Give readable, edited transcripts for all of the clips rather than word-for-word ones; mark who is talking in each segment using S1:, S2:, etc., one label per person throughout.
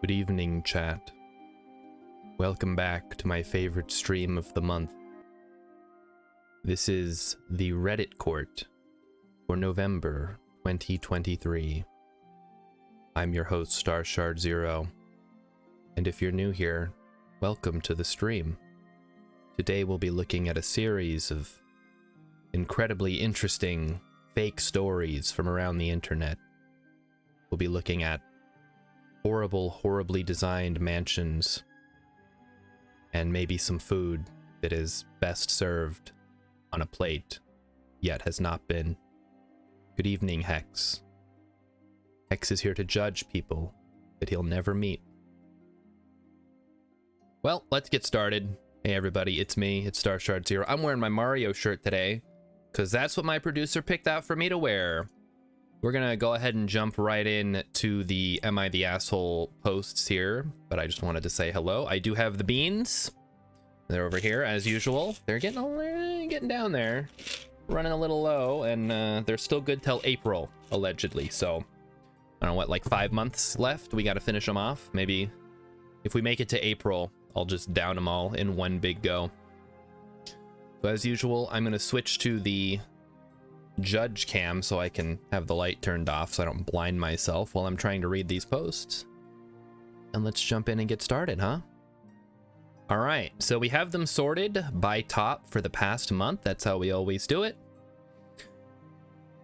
S1: Good evening, chat. Welcome back to my favorite stream of the month. This is the Reddit Court for November 2023. I'm your host, StarShard0, and if you're new here, welcome to the stream. Today we'll be looking at a series of incredibly interesting fake stories from around the internet. We'll be looking at horribly designed mansions, and maybe some food that is best served on a plate, yet has not been. Good evening, Hex. Hex is here to judge people that he'll never meet. Well, let's get started. Hey everybody, it's me, it's StarShard0. I'm wearing my Mario shirt today, because that's what my producer picked out for me to wear. We're gonna go ahead and jump right in to the Am I the Asshole posts here, but I just wanted to say hello. I do have the beans. They're over here as usual. They're getting down there, running a little low, and they're still good till April, allegedly. So I don't know what, like 5 months left. We got to finish them off. Maybe if we make it to April, I'll just down them all in one big go. So as usual, I'm gonna switch to the judge cam so I can have the light turned off so I don't blind myself while I'm trying to read these posts. And let's jump in and get started, huh? All right, so we have them sorted by top for the past month. That's how we always do it.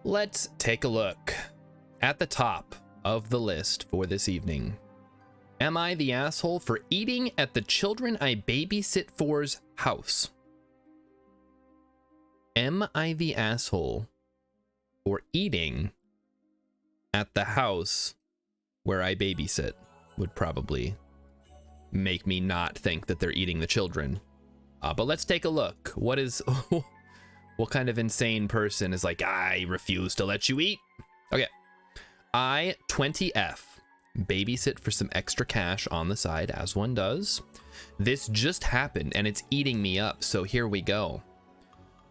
S1: Let's take a look. At the top of the list for this evening, am I the asshole for eating at the children I babysit for's house? Am I the asshole for eating at the house where I babysit? Would probably make me not think that they're eating the children. But let's take a look. What kind of insane person is like, I refuse to let you eat? Okay. I, 20F, babysit for some extra cash on the side, as one does. This just happened and it's eating me up, so here we go.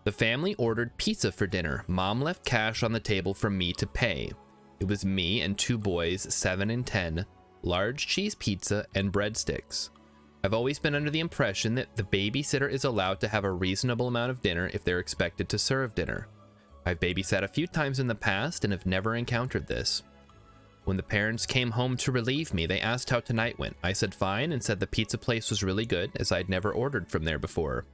S1: The family ordered pizza for dinner. Mom left cash on the table for me to pay. It was me and two boys, 7 and 10, large cheese pizza and breadsticks. I've always been under the impression that the babysitter is allowed to have a reasonable amount of dinner if they're expected to serve dinner. I've babysat a few times in the past and have never encountered this. When the parents came home to relieve me, they asked how tonight went. I said fine and said the pizza place was really good, as I'd never ordered from there before.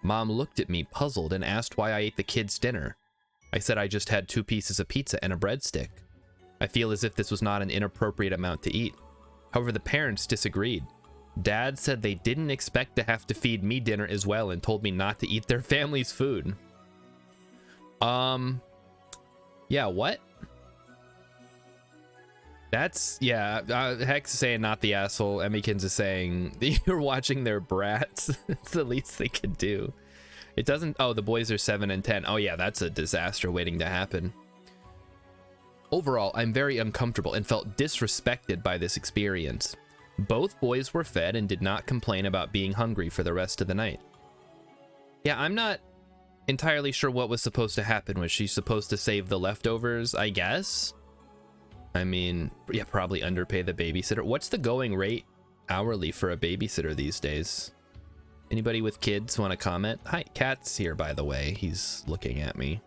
S1: Mom looked at me puzzled and asked why I ate the kids' dinner. I said I just had 2 pieces of pizza and a breadstick. I feel as if this was not an inappropriate amount to eat. However, the parents disagreed. Dad said they didn't expect to have to feed me dinner as well and told me not to eat their family's food. Yeah, what? That's, yeah, Hex is saying not the asshole. Emmykins is saying you're watching their brats. It's the least they could do. It doesn't, oh, the boys are 7 and 10. Oh yeah, that's a disaster waiting to happen. Overall, I'm very uncomfortable and felt disrespected by this experience. Both boys were fed and did not complain about being hungry for the rest of the night. Yeah, I'm not entirely sure what was supposed to happen. Was she supposed to save the leftovers, I guess? I mean, yeah, probably underpay the babysitter. What's the going rate hourly for a babysitter these days? Anybody with kids want to comment? Hi, Cat's here, by the way. He's looking at me.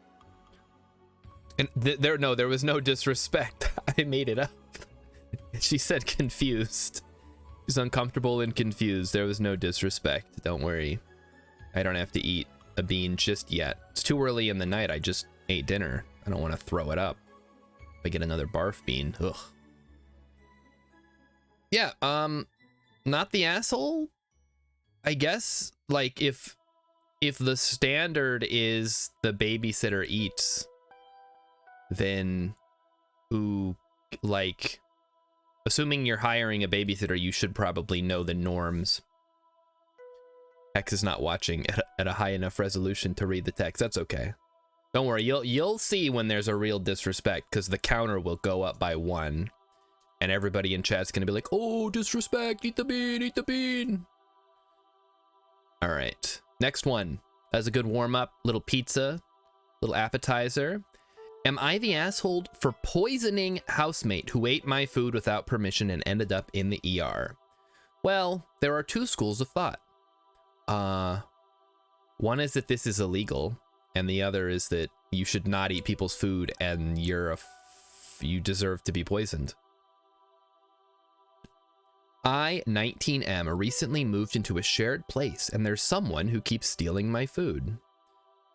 S1: And there was no disrespect. I made it up. She said confused. She's uncomfortable and confused. There was no disrespect. Don't worry. I don't have to eat a bean just yet. It's too early in the night. I just ate dinner. I don't want to throw it up. I get another barf bean. Ugh. Yeah, not the asshole? I guess, like, if the standard is the babysitter eats, then who, like, assuming you're hiring a babysitter, you should probably know the norms. Hex is not watching at a high enough resolution to read the text. That's okay. Don't worry, you'll see when there's a real disrespect, because the counter will go up by 1, and everybody in chat's gonna be like, oh, disrespect, eat the bean, eat the bean. All right, next one. As a good warm-up, little pizza, little appetizer. Am I the asshole for poisoning housemate who ate my food without permission and ended up in the ER? Well, there are two schools of thought. One is that this is illegal, and the other is that you should not eat people's food and you deserve to be poisoned. I, 19M, recently moved into a shared place, and there's someone who keeps stealing my food.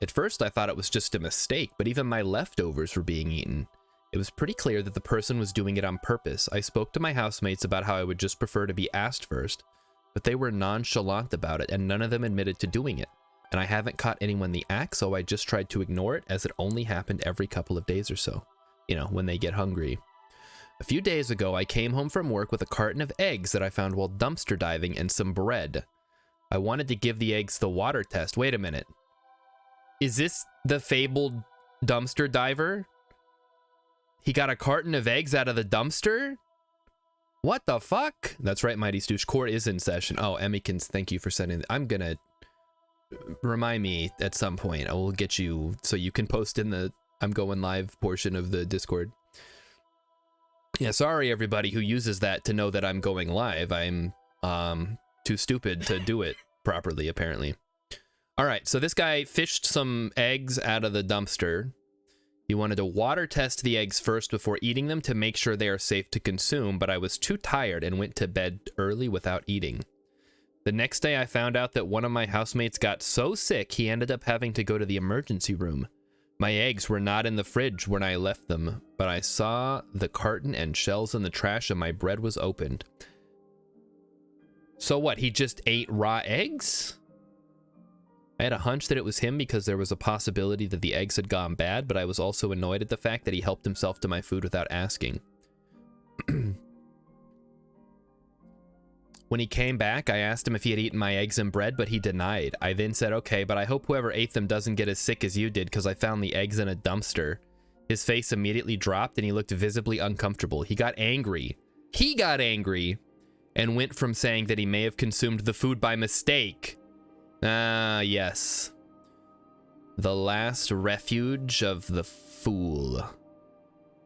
S1: At first, I thought it was just a mistake, but even my leftovers were being eaten. It was pretty clear that the person was doing it on purpose. I spoke to my housemates about how I would just prefer to be asked first, but they were nonchalant about it, and none of them admitted to doing it. And I haven't caught anyone the act, so I just tried to ignore it, as it only happened every couple of days or so. You know, when they get hungry. A few days ago, I came home from work with a carton of eggs that I found while dumpster diving and some bread. I wanted to give the eggs the water test. Wait a minute. Is this the fabled dumpster diver? He got a carton of eggs out of the dumpster? What the fuck? That's right, Mighty Stoosh. Court is in session. Oh, Emmykins, thank you for sending. I'm gonna remind me at some point. I will get you so you can post in the I'm going live portion of the Discord. Yeah, sorry everybody who uses that to know that I'm going live. I'm too stupid to do it properly, apparently. All right, so this guy fished some eggs out of the dumpster. He wanted to water test the eggs first before eating them to make sure they are safe to consume, but I was too tired and went to bed early without eating. The next day I found out that one of my housemates got so sick he ended up having to go to the emergency room. My eggs were not in the fridge when I left them, but I saw the carton and shells in the trash and my bread was opened. So what, he just ate raw eggs? I had a hunch that it was him because there was a possibility that the eggs had gone bad, but I was also annoyed at the fact that he helped himself to my food without asking. When he came back, I asked him if he had eaten my eggs and bread, but he denied. I then said, okay, but I hope whoever ate them doesn't get as sick as you did because I found the eggs in a dumpster. His face immediately dropped and he looked visibly uncomfortable. He got angry. He got angry and went from saying that he may have consumed the food by mistake. Ah, yes. The last refuge of the fool.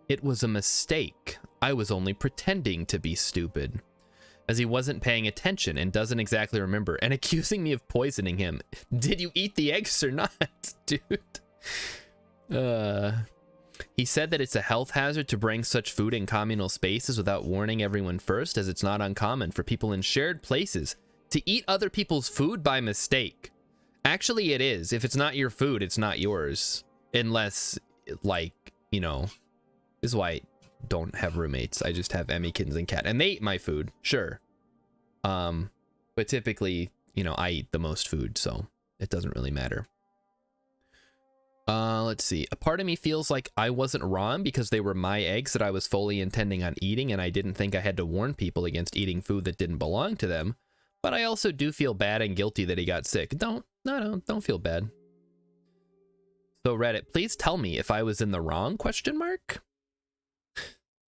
S1: It was a mistake. I was only pretending to be stupid. As he wasn't paying attention and doesn't exactly remember, and accusing me of poisoning him. Did you eat the eggs or not, dude? He said that it's a health hazard to bring such food in communal spaces without warning everyone first, as it's not uncommon for people in shared places to eat other people's food by mistake. Actually, it is. If it's not your food, it's not yours. Unless, like, you know, this is why I don't have roommates. I just have Emmykins and Cat. And they eat my food, sure. But typically, you know, I eat the most food, so it doesn't really matter. Let's see. A part of me feels like I wasn't wrong because they were my eggs that I was fully intending on eating, and I didn't think I had to warn people against eating food that didn't belong to them. But I also do feel bad and guilty that he got sick. Don't feel bad. So Reddit, please tell me if I was in the wrong, question mark?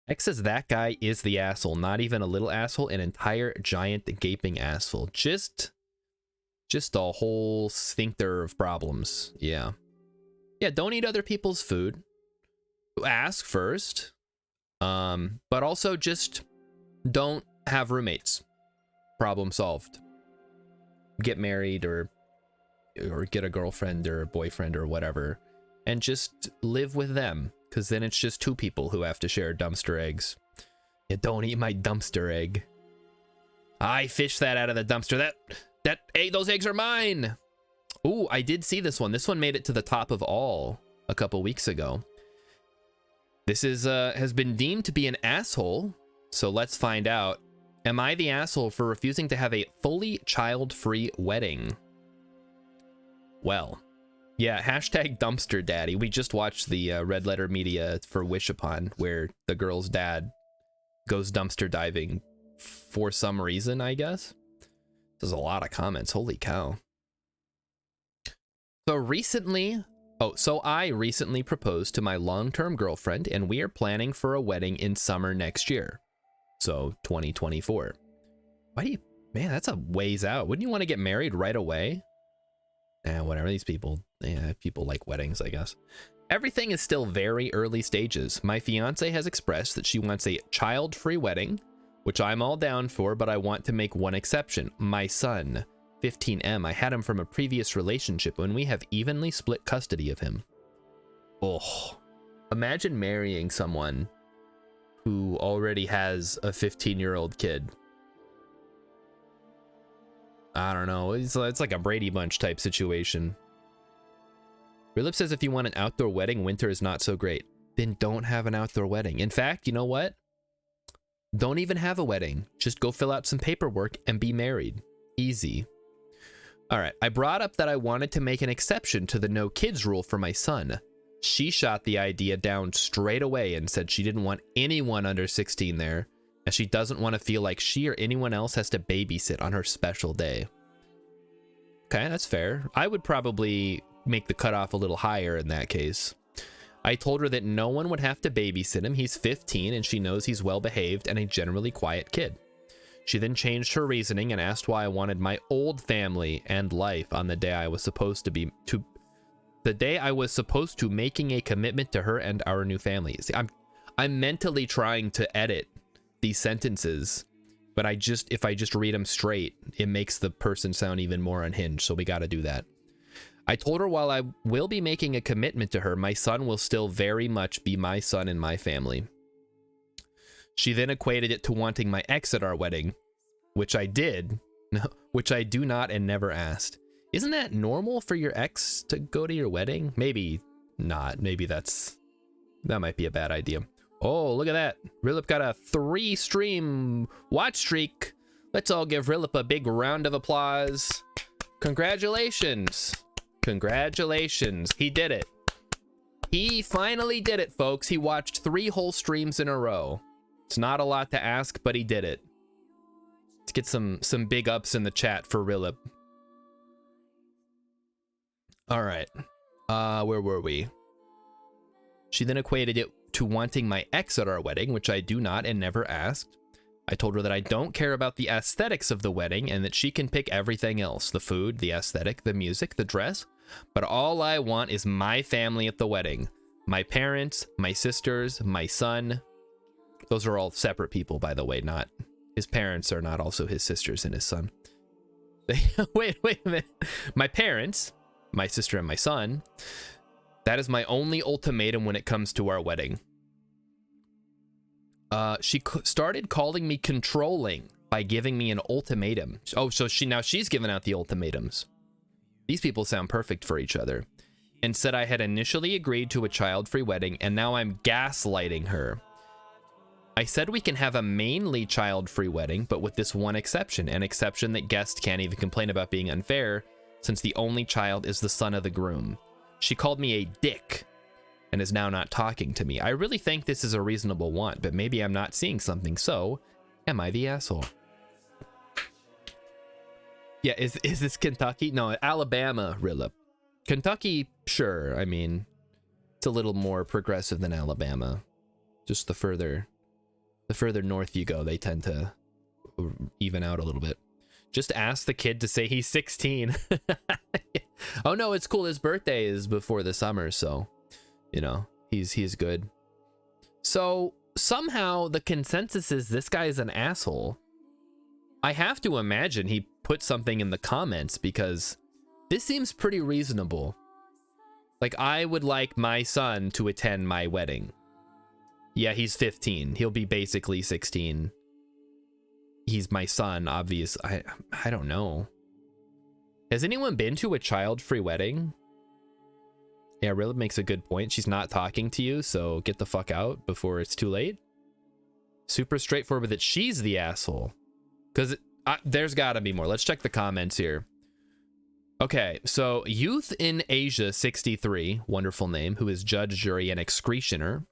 S1: X says that guy is the asshole, not even a little asshole, an entire giant gaping asshole. Just a whole sphincter of problems. Yeah. Yeah, don't eat other people's food. Ask first. But also just don't have roommates. Problem solved. Get married or get a girlfriend or a boyfriend or whatever and just live with them, because then it's just two people who have to share dumpster eggs. Yeah, don't eat my dumpster egg. I fished that out of the dumpster. Those eggs are mine. Ooh, I did see this one. This one made it to the top of all a couple weeks ago. This is has been deemed to be an asshole, so let's find out. Am I the asshole for refusing to have a fully child-free wedding? Well, yeah, hashtag dumpster daddy. We just watched the Red Letter Media for Wish Upon, where the girl's dad goes dumpster diving for some reason, I guess. There's a lot of comments. Holy cow. So I recently proposed to my long-term girlfriend, and we are planning for a wedding in summer next year. So 2024. Why do you, man, that's a ways out. Wouldn't you want to get married right away? Whatever, these people Yeah, people like weddings, I guess. Everything is still very early stages. My fiance has expressed that she wants a child-free wedding, which I'm all down for, but I want to make one exception. My son, 15M, I had him from a previous relationship when we have evenly split custody of him. Oh, imagine marrying someone who already has a 15-year-old kid. I don't know. It's like a Brady Bunch type situation. Rilip says if you want an outdoor wedding, winter is not so great. Then don't have an outdoor wedding. In fact, you know what? Don't even have a wedding. Just go fill out some paperwork and be married. Easy. All right. I brought up that I wanted to make an exception to the no kids rule for my son. She shot the idea down straight away and said she didn't want anyone under 16 there, as she doesn't want to feel like she or anyone else has to babysit on her special day. Okay, that's fair. I would probably make the cutoff a little higher in that case. I told her that no one would have to babysit him. He's 15 and she knows he's well behaved and a generally quiet kid. She then changed her reasoning and asked why I wanted my old family and life on the day I was supposed to making a commitment to her and our new family. See, I'm mentally trying to edit these sentences, but if I just read them straight, it makes the person sound even more unhinged, so we got to do that. I told her while I will be making a commitment to her, my son will still very much be my son and my family. She then equated it to wanting my ex at our wedding, which I did, which I do not and never asked. Isn't that normal for your ex to go to your wedding? Maybe not. Maybe that might be a bad idea. Oh, look at that. Rilip got a 3-stream watch streak. Let's all give Rilip a big round of applause. Congratulations. Congratulations. He did it. He finally did it, folks. He watched 3 whole streams in a row. It's not a lot to ask, but he did it. Let's get some big ups in the chat for Rilip. All right. Where were we? She then equated it to wanting my ex at our wedding, which I do not and never asked. I told her that I don't care about the aesthetics of the wedding and that she can pick everything else, the food, the aesthetic, the music, the dress, but all I want is my family at the wedding. My parents, my sisters, my son. Those are all separate people, by the way, not his parents are not also his sisters and his son. Wait a minute. My parents, my sister and my son, that is my only ultimatum when it comes to our wedding. She started calling me controlling by giving me an ultimatum. Oh, so she's giving out the ultimatums. These people sound perfect for each other. And said I had initially agreed to a child-free wedding, and now I'm gaslighting her. I said we can have a mainly child-free wedding, but with this one exception, an exception that guests can't even complain about being unfair, since the only child is the son of the groom. She called me a dick and is now not talking to me. I really think this is a reasonable want, but maybe I'm not seeing something, so am I the asshole? Yeah, is this Kentucky? No, Alabama, Rilip. Kentucky, sure. I mean, it's a little more progressive than Alabama. Just the further north you go, they tend to even out a little bit. Just ask the kid to say he's 16. Oh no, it's cool. His birthday is before the summer, so you know, he's good. So somehow the consensus is this guy is an asshole. I have to imagine he put something in the comments because this seems pretty reasonable. Like, I would like my son to attend my wedding. Yeah, he's 15. He'll be basically 16. He's my son, obvious. I don't know. Has anyone been to a child-free wedding? Yeah, Rilip makes a good point. She's not talking to you, so get the fuck out before it's too late. Super straightforward that she's the asshole. Because there's got to be more. Let's check the comments here. Okay, so Youth in Asia 63, wonderful name, who is judge, jury, and excretioner,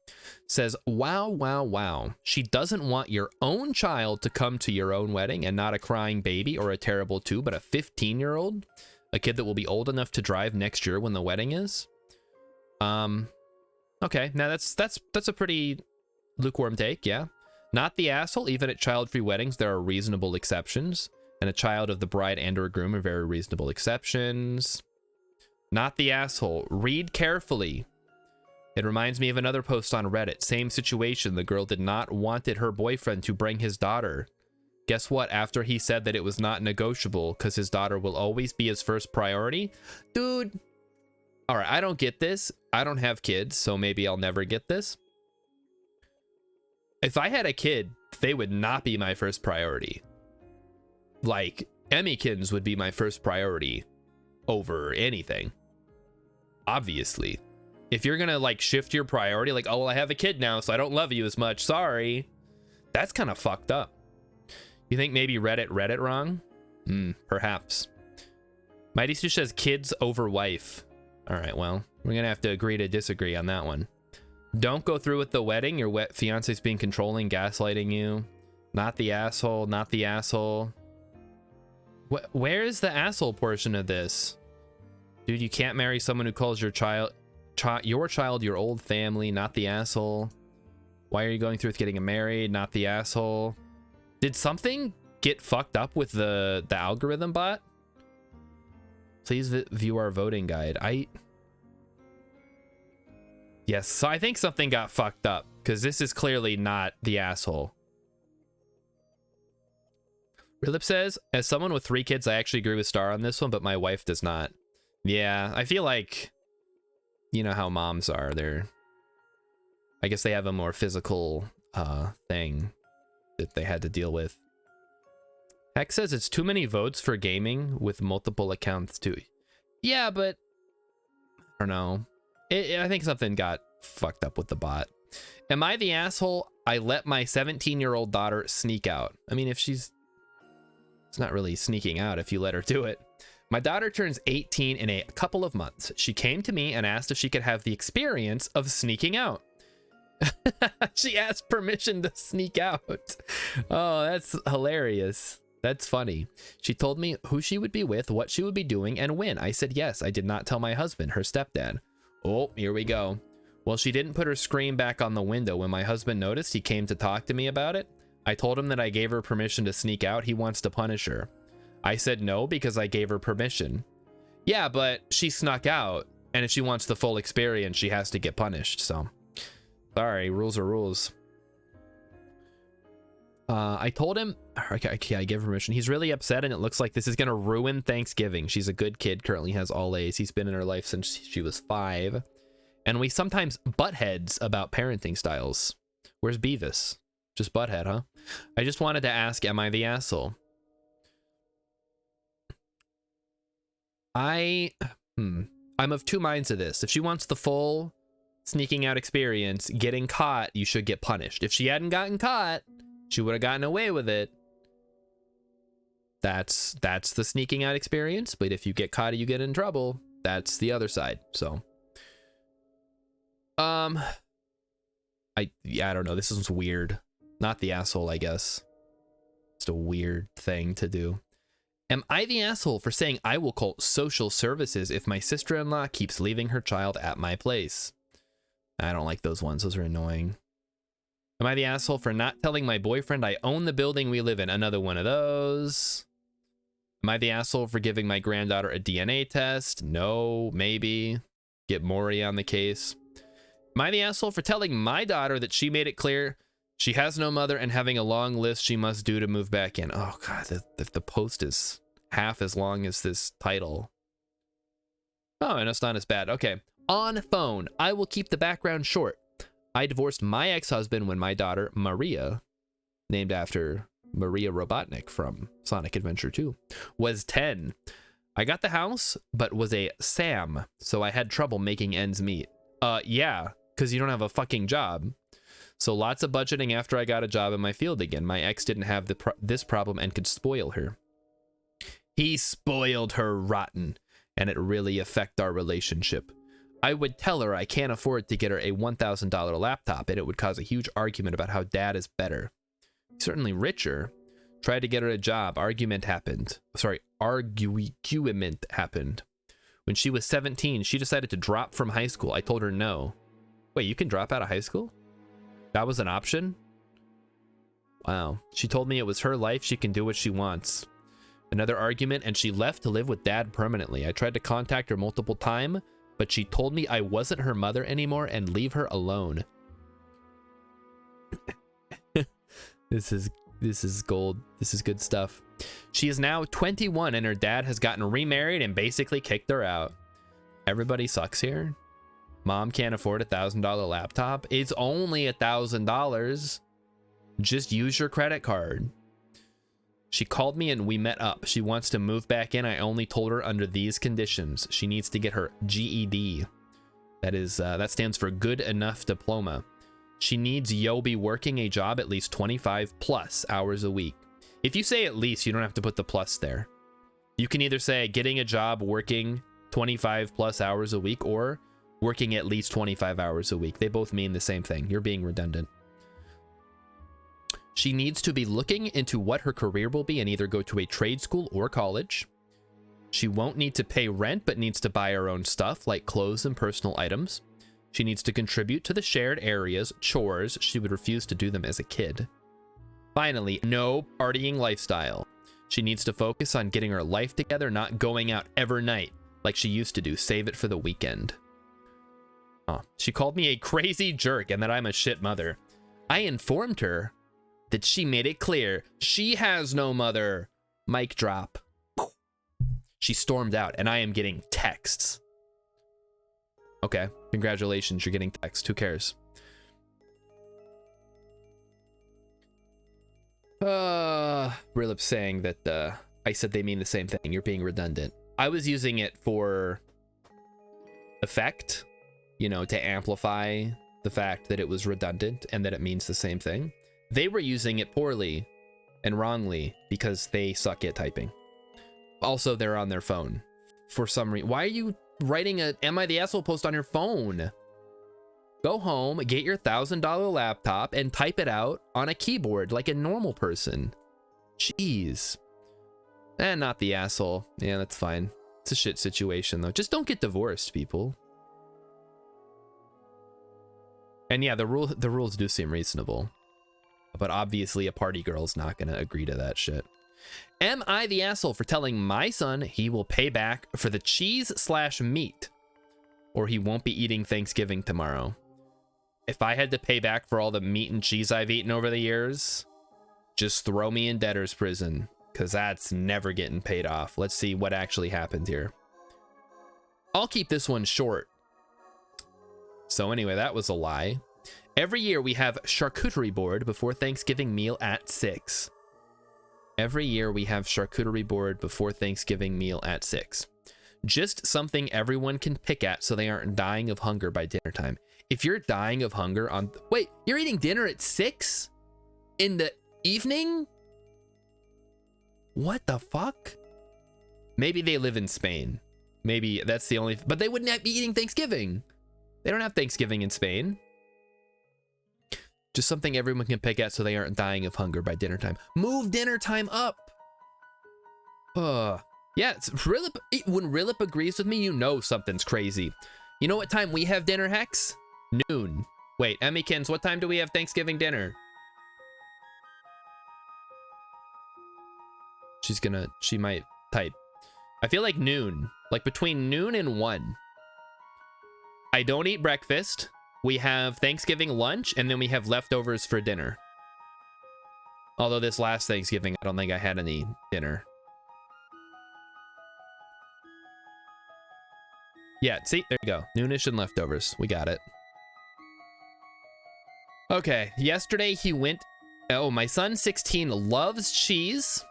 S1: says, wow, wow, wow. She doesn't want your own child to come to your own wedding, and not a crying baby or a terrible 2, but a 15-year-old, a kid that will be old enough to drive next year when the wedding is. Okay, now that's a pretty lukewarm take, yeah. Not the asshole. Even at child-free weddings, there are reasonable exceptions. And a child of the bride and or groom are very reasonable exceptions. Not the asshole. Read carefully. It reminds me of another post on Reddit. Same situation. The girl did not wanted her boyfriend to bring his daughter. Guess what? After he said that it was not negotiable because his daughter will always be his first priority. Dude. All right, I don't get this. I don't have kids, so maybe I'll never get this. If I had a kid, they would not be my first priority. Like, Emmykins would be my first priority over anything. Obviously. If you're gonna like shift your priority, like, oh, well, I have a kid now, so I don't love you as much. Sorry. That's kind of fucked up. You think maybe Reddit read it wrong? Perhaps. Mighty Sush says kids over wife. All right, well, we're gonna have to agree to disagree on that one. Don't go through with the wedding. Your fiance's being controlling, gaslighting you. Not the asshole. Not the asshole. Where is the asshole portion of this? Dude, you can't marry someone who calls your child your old family. Not the asshole. Why are you going through with getting married? Not the asshole. Did something get fucked up with the algorithm bot? Please view our voting guide. Yes, so I think something got fucked up because this is clearly not the asshole. Rilip says, as someone with 3 kids, I actually agree with Star on this one, but my wife does not. Yeah, I feel like, you know how moms are. I guess they have a more physical thing that they had to deal with. Hex says it's too many votes for gaming with multiple accounts too. Yeah, but I don't know. I think something got fucked up with the bot. Am I the asshole? I let my 17-year-old daughter sneak out. I mean, it's not really sneaking out if you let her do it. My daughter turns 18 in a couple of months. She came to me and asked if she could have the experience of sneaking out. She asked permission to sneak out. Oh, that's hilarious. That's funny. She told me who she would be with, what she would be doing, and when. I said yes. I did not tell my husband, her stepdad. Oh, here we go. Well, she didn't put her screen back on the window. When my husband noticed, he came to talk to me about it. I told him that I gave her permission to sneak out. He wants to punish her. I said no because I gave her permission. Yeah, but she snuck out, and if she wants the full experience, she has to get punished, so. Sorry, rules are rules. I told him, okay, I gave her permission. He's really upset, and it looks like this is gonna ruin Thanksgiving. She's a good kid, currently has all A's. He's been in her life since she was 5. And we sometimes butt heads about parenting styles. Where's Beavis? Just butt head, huh? I just wanted to ask, am I the asshole? I'm of 2 minds to this. If she wants the full sneaking out experience, getting caught, you should get punished. If she hadn't gotten caught, she would have gotten away with it. That's the sneaking out experience. But if you get caught, you get in trouble. That's the other side. So, I don't know. This is weird. Not the asshole, I guess. It's a weird thing to do. Am I the asshole for saying I will call social services if my sister-in-law keeps leaving her child at my place? I don't like those ones. Those are annoying. Am I the asshole for not telling my boyfriend I own the building we live in? Another one of those. Am I the asshole for giving my granddaughter a DNA test? No, maybe. Get Maury on the case. Am I the asshole for telling my daughter that she made it clear she has no mother and having a long list she must do to move back in? Oh, God, if the post is half as long as this title. Oh, and it's not as bad. Okay. On phone. I will keep the background short. I divorced my ex-husband when my daughter, Maria, named after Maria Robotnik from Sonic Adventure 2, was 10. I got the house, but was a Sam, so I had trouble making ends meet. Yeah, because you don't have a fucking job. So lots of budgeting after I got a job in my field again. My ex didn't have this problem and could spoil her. He spoiled her rotten, and it really affected our relationship. I would tell her I can't afford to get her a $1,000 laptop, and it would cause a huge argument about how dad is better. He's certainly richer. Tried to get her a job. Argument happened. Argument happened. When she was 17, she decided to drop from high school. I told her no. Wait, you can drop out of high school? That was an option? Wow. She told me it was her life. She can do what she wants. Another argument, and she left to live with dad permanently. I tried to contact her multiple times, but she told me I wasn't her mother anymore and leave her alone. This is gold. This is good stuff. She is now 21 and her dad has gotten remarried and basically kicked her out. Everybody sucks here. Mom can't afford a $1,000 laptop. It's only $1,000. Just use your credit card. She called me and we met up. She wants to move back in. I only told her under these conditions. She needs to get her GED. That stands for Good Enough Diploma. She needs Yobi working a job at least 25 plus hours a week. If you say at least, you don't have to put the plus there. You can either say getting a job working 25 plus hours a week or working at least 25 hours a week. They both mean the same thing. You're being redundant. She needs to be looking into what her career will be and either go to a trade school or college. She won't need to pay rent, but needs to buy her own stuff like clothes and personal items. She needs to contribute to the shared areas, chores. She would refuse to do them as a kid. Finally, no partying lifestyle. She needs to focus on getting her life together, not going out every night like she used to do. Save it for the weekend. Oh, she called me a crazy jerk and that I'm a shit mother. I informed her that she made it clear she has no mother. Mic drop. She stormed out and I am getting texts. Okay, congratulations, you're getting texts. Who cares? Rilip saying that I said they mean the same thing. You're being redundant. I was using it for effect, you know, to amplify the fact that it was redundant and that it means the same thing. They were using it poorly and wrongly because they suck at typing. Also, they're on their phone for some reason. Why are you writing a Am I the Asshole post on your phone? Go home, get your $1,000 laptop and type it out on a keyboard like a normal person. Jeez. Not the asshole. Yeah, that's fine. It's a shit situation though. Just don't get divorced, people. And yeah, the rules do seem reasonable. But obviously a party girl's not gonna agree to that shit. Am I the asshole for telling my son he will pay back for the cheese/meat, or he won't be eating Thanksgiving tomorrow? If I had to pay back for all the meat and cheese I've eaten over the years, just throw me in debtor's prison, because that's never getting paid off. Let's see what actually happened here. I'll keep this one short. So anyway, that was a lie. Every year we have charcuterie board before Thanksgiving meal at 6. Every year we have charcuterie board before Thanksgiving meal at 6. Just something everyone can pick at so they aren't dying of hunger by dinner time. If you're dying of hunger on... Wait, you're eating dinner at 6? In the evening? What the fuck? Maybe they live in Spain. Maybe that's the only... But they wouldn't be eating Thanksgiving. They don't have Thanksgiving in Spain. Just something everyone can pick at so they aren't dying of hunger by dinner time. Move dinner time up. Yeah, it's Rilip. When Rilip agrees with me, you know something's crazy. You know what time we have dinner, Hex? Noon. Wait, Emmykins, what time do we have Thanksgiving dinner? She might type. I feel like noon. Like between noon and 1. I don't eat breakfast. We have Thanksgiving lunch, and then we have leftovers for dinner. Although this last Thanksgiving, I don't think I had any dinner. Yeah, see, there you go. Noonish and leftovers. We got it. Okay, yesterday he went... Oh, my son, 16, loves cheese,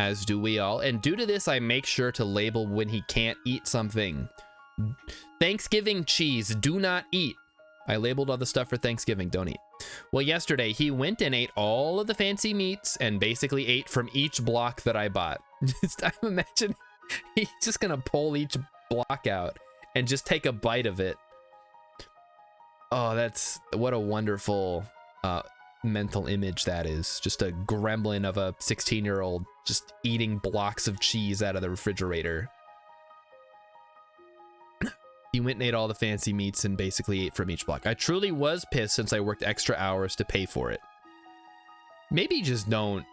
S1: as do we all. And due to this, I make sure to label when he can't eat something. Thanksgiving cheese, do not eat. I labeled all the stuff for Thanksgiving, don't eat. Well, yesterday he went and ate all of the fancy meats and basically ate from each block that I bought. I'm imagining he's just gonna pull each block out and just take a bite of it. Oh, that's what a wonderful mental image that is. Just a gremlin of a 16-year-old just eating blocks of cheese out of the refrigerator. He went and ate all the fancy meats and basically ate from each block. I truly was pissed since I worked extra hours to pay for it. Maybe just don't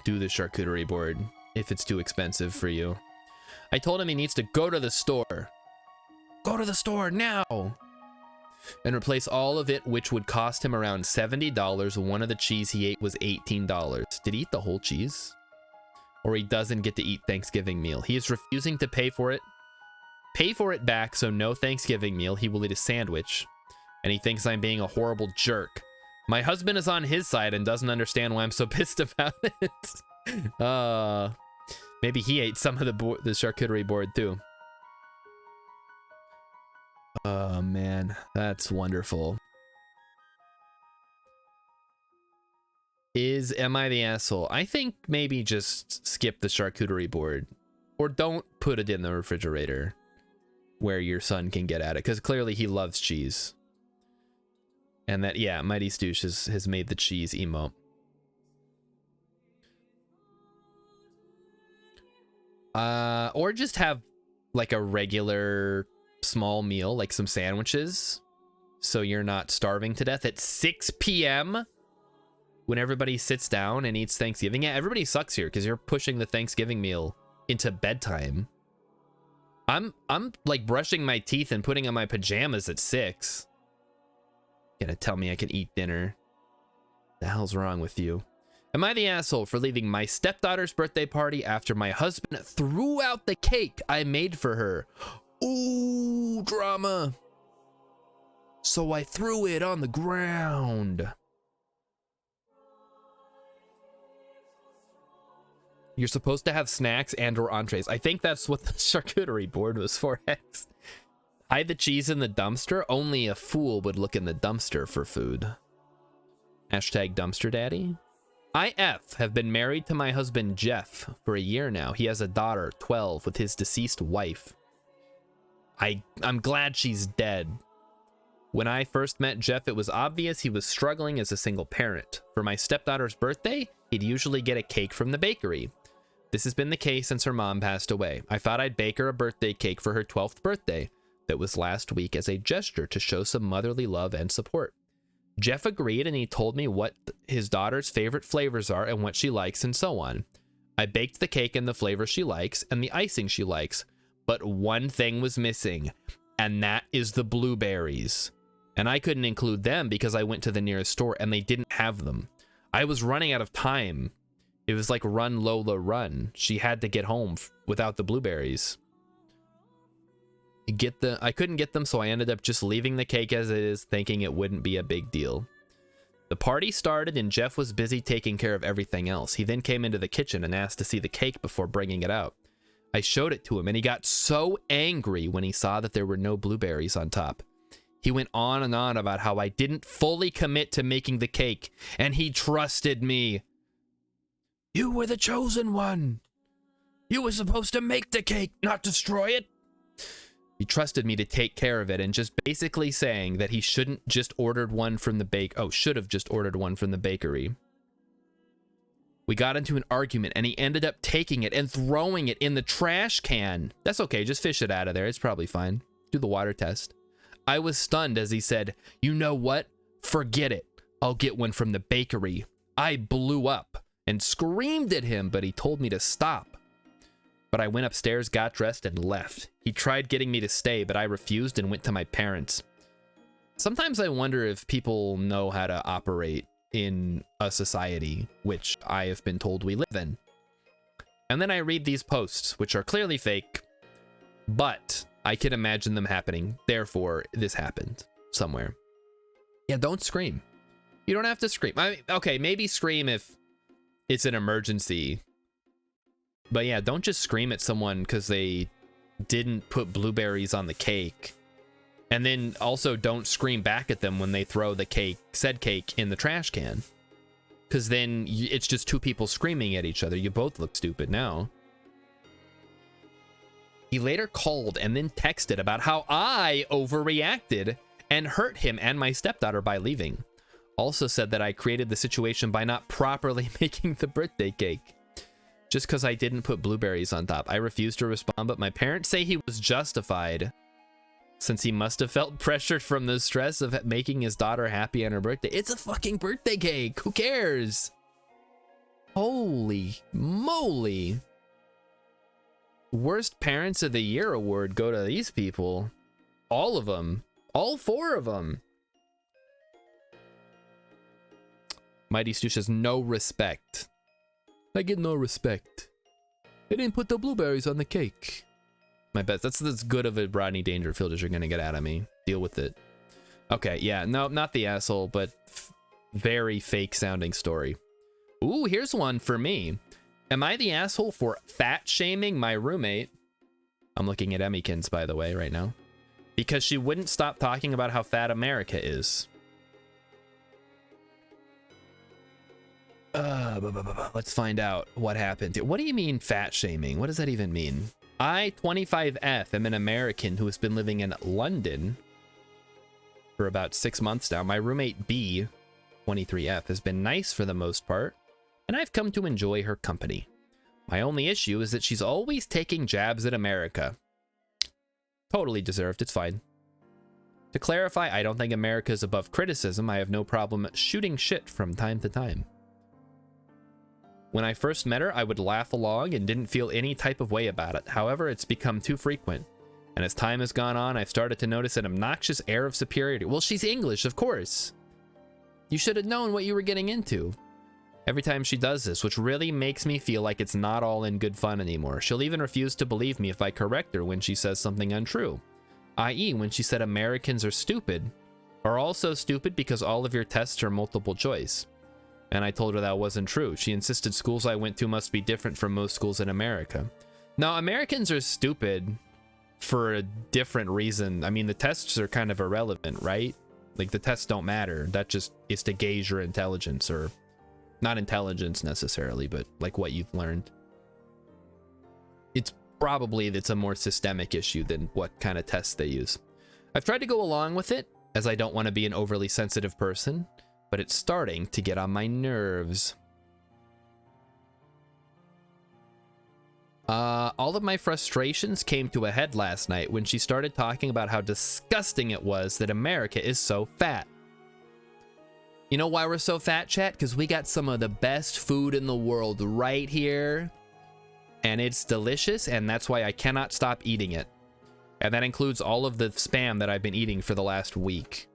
S1: do the charcuterie board. if it's too expensive for you. I told him he needs to go to the store. Go to the store now! And replace all of it, which would cost him around $70. One of the cheese he ate was $18. Did he eat the whole cheese? Or he doesn't get to eat Thanksgiving meal. He is refusing to pay for it. Pay for it back, so no Thanksgiving meal. He will eat a sandwich. And he thinks I'm being a horrible jerk. My husband is on his side and doesn't understand why I'm so pissed about it. Maybe he ate some of the charcuterie board too. Oh man, that's wonderful. Am I the asshole? I think maybe just skip the charcuterie board, or don't put it in the refrigerator where your son can get at it, because clearly he loves cheese. And that, yeah, Mighty Stoosh has made the cheese emote. Or just have like a regular small meal, like some sandwiches, so you're not starving to death at 6 p.m. when everybody sits down and eats Thanksgiving. Yeah, everybody sucks here because you're pushing the Thanksgiving meal into bedtime. I'm like brushing my teeth and putting on my pajamas at 6. Gonna tell me I can eat dinner. The hell's wrong with you? Am I the asshole for leaving my stepdaughter's birthday party after my husband threw out the cake I made for her? Ooh, drama. So I threw it on the ground. You're supposed to have snacks and or entrees. I think that's what the charcuterie board was for, X. Hide the cheese in the dumpster. Only a fool would look in the dumpster for food. Hashtag dumpster daddy. IF have been married to my husband Jeff for a year now. He has a daughter, 12, with his deceased wife. I'm glad she's dead. When I first met Jeff, it was obvious he was struggling as a single parent. For my stepdaughter's birthday, he'd usually get a cake from the bakery. This has been the case since her mom passed away. I thought I'd bake her a birthday cake for her 12th birthday. That was last week as a gesture to show some motherly love and support. Jeff agreed, and he told me what his daughter's favorite flavors are and what she likes and so on. I baked the cake in the flavor she likes and the icing she likes, but one thing was missing, and that is the blueberries. And I couldn't include them because I went to the nearest store and they didn't have them. I was running out of time. It was like run, Lola, run. She had to get home without the blueberries. I couldn't get them, so I ended up just leaving the cake as it is, thinking it wouldn't be a big deal. The party started and Jeff was busy taking care of everything else. He then came into the kitchen and asked to see the cake before bringing it out. I showed it to him and he got so angry when he saw that there were no blueberries on top. He went on and on about how I didn't fully commit to making the cake and he trusted me. You were the chosen one. You were supposed to make the cake, not destroy it. He trusted me to take care of it, and just basically saying that he shouldn't just ordered one from the should have just ordered one from the bakery. We got into an argument and he ended up taking it and throwing it in the trash can. That's okay, just fish it out of there. It's probably fine. Do the water test. I was stunned as he said, "You know what? Forget it. I'll get one from the bakery." I blew up and screamed at him, but he told me to stop. But I went upstairs, got dressed, and left. He tried getting me to stay, but I refused and went to my parents. Sometimes I wonder if people know how to operate in a society, which I have been told we live in. And then I read these posts, which are clearly fake, but I can imagine them happening. Therefore, this happened somewhere. Yeah, don't scream. You don't have to scream. Okay, maybe scream if it's an emergency. But yeah, don't just scream at someone because they didn't put blueberries on the cake. And then also don't scream back at them when they throw the said cake in the trash can. Because then it's just two people screaming at each other. You both look stupid now. He later called and then texted about how I overreacted and hurt him and my stepdaughter by leaving. Also said that I created the situation by not properly making the birthday cake. Just because I didn't put blueberries on top. I refused to respond, but my parents say he was justified since he must have felt pressured from the stress of making his daughter happy on her birthday. It's a fucking birthday cake. Who cares? Holy moly. Worst Parents of the Year award go to these people. All of them. All 4 of them. Mighty Stoosh has no respect. I get no respect. They didn't put the blueberries on the cake. My best. That's as good of a Rodney Dangerfield as you're gonna get out of me. Deal with it. Okay, yeah, no, not the asshole, but very fake sounding story. Ooh, here's one for me. Am I the asshole for fat shaming my roommate? I'm looking at Emmykins, by the way, right now. Because she wouldn't stop talking about how fat America is. Let's find out what happened. What do you mean fat shaming? What does that even mean? I, 25F, am an American who has been living in London for about 6 months now. My roommate B, 23F, has been nice for the most part, and I've come to enjoy her company. My only issue is that she's always taking jabs at America. Totally deserved, it's fine. To clarify, I don't think America is above criticism. I have no problem shooting shit from time to time. When I first met her, I would laugh along and didn't feel any type of way about it. However, it's become too frequent. And as time has gone on, I've started to notice an obnoxious air of superiority. Well, she's English, of course. You should have known what you were getting into. Every time she does this, which really makes me feel like it's not all in good fun anymore. She'll even refuse to believe me if I correct her when she says something untrue. I.e., when she said Americans are stupid, are also stupid because all of your tests are multiple choice. And I told her that wasn't true. She insisted schools I went to must be different from most schools in America. Now, Americans are stupid for a different reason. I mean, the tests are kind of irrelevant, right? Like, the tests don't matter. That just is to gauge your intelligence, or not intelligence necessarily, but like what you've learned. It's probably that's a more systemic issue than what kind of tests they use. I've tried to go along with it, as I don't want to be an overly sensitive person, but it's starting to get on my nerves. All of my frustrations came to a head last night when she started talking about how disgusting it was that America is so fat. You know why we're so fat, chat? Because we got some of the best food in the world right here, and it's delicious, and that's why I cannot stop eating it. And that includes all of the Spam that I've been eating for the last week.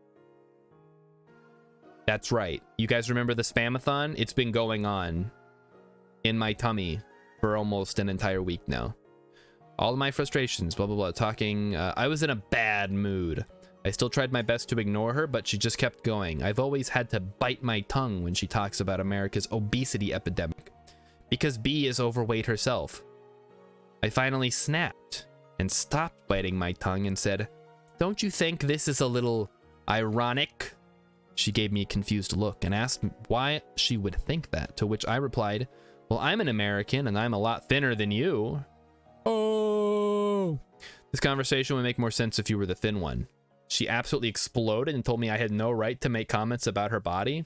S1: That's right. You guys remember the Spamathon? It's been going on in my tummy for almost an entire week now. All of my frustrations, blah, blah, blah, talking. I was in a bad mood. I still tried my best to ignore her, but she just kept going. I've always had to bite my tongue when she talks about America's obesity epidemic, because B is overweight herself. I finally snapped and stopped biting my tongue and said, "Don't you think this is a little ironic?" She gave me a confused look and asked why she would think that, to which I replied, "Well, I'm an American and I'm a lot thinner than you." Oh. This conversation would make more sense if you were the thin one. She absolutely exploded and told me I had no right to make comments about her body.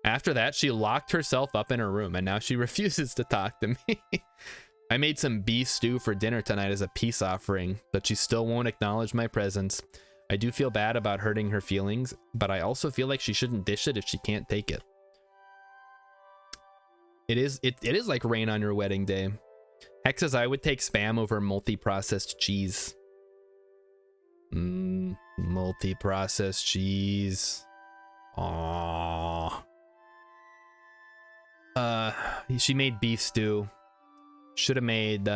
S1: After that, she locked herself up in her room and now she refuses to talk to me. I made some beef stew for dinner tonight as a peace offering, but she still won't acknowledge my presence. I do feel bad about hurting her feelings, but I also feel like she shouldn't dish it if she can't take it. It is like rain on your wedding day. Hex says I would take Spam over multi-processed cheese. Multi-processed cheese. Aww. She made beef stew. Should have made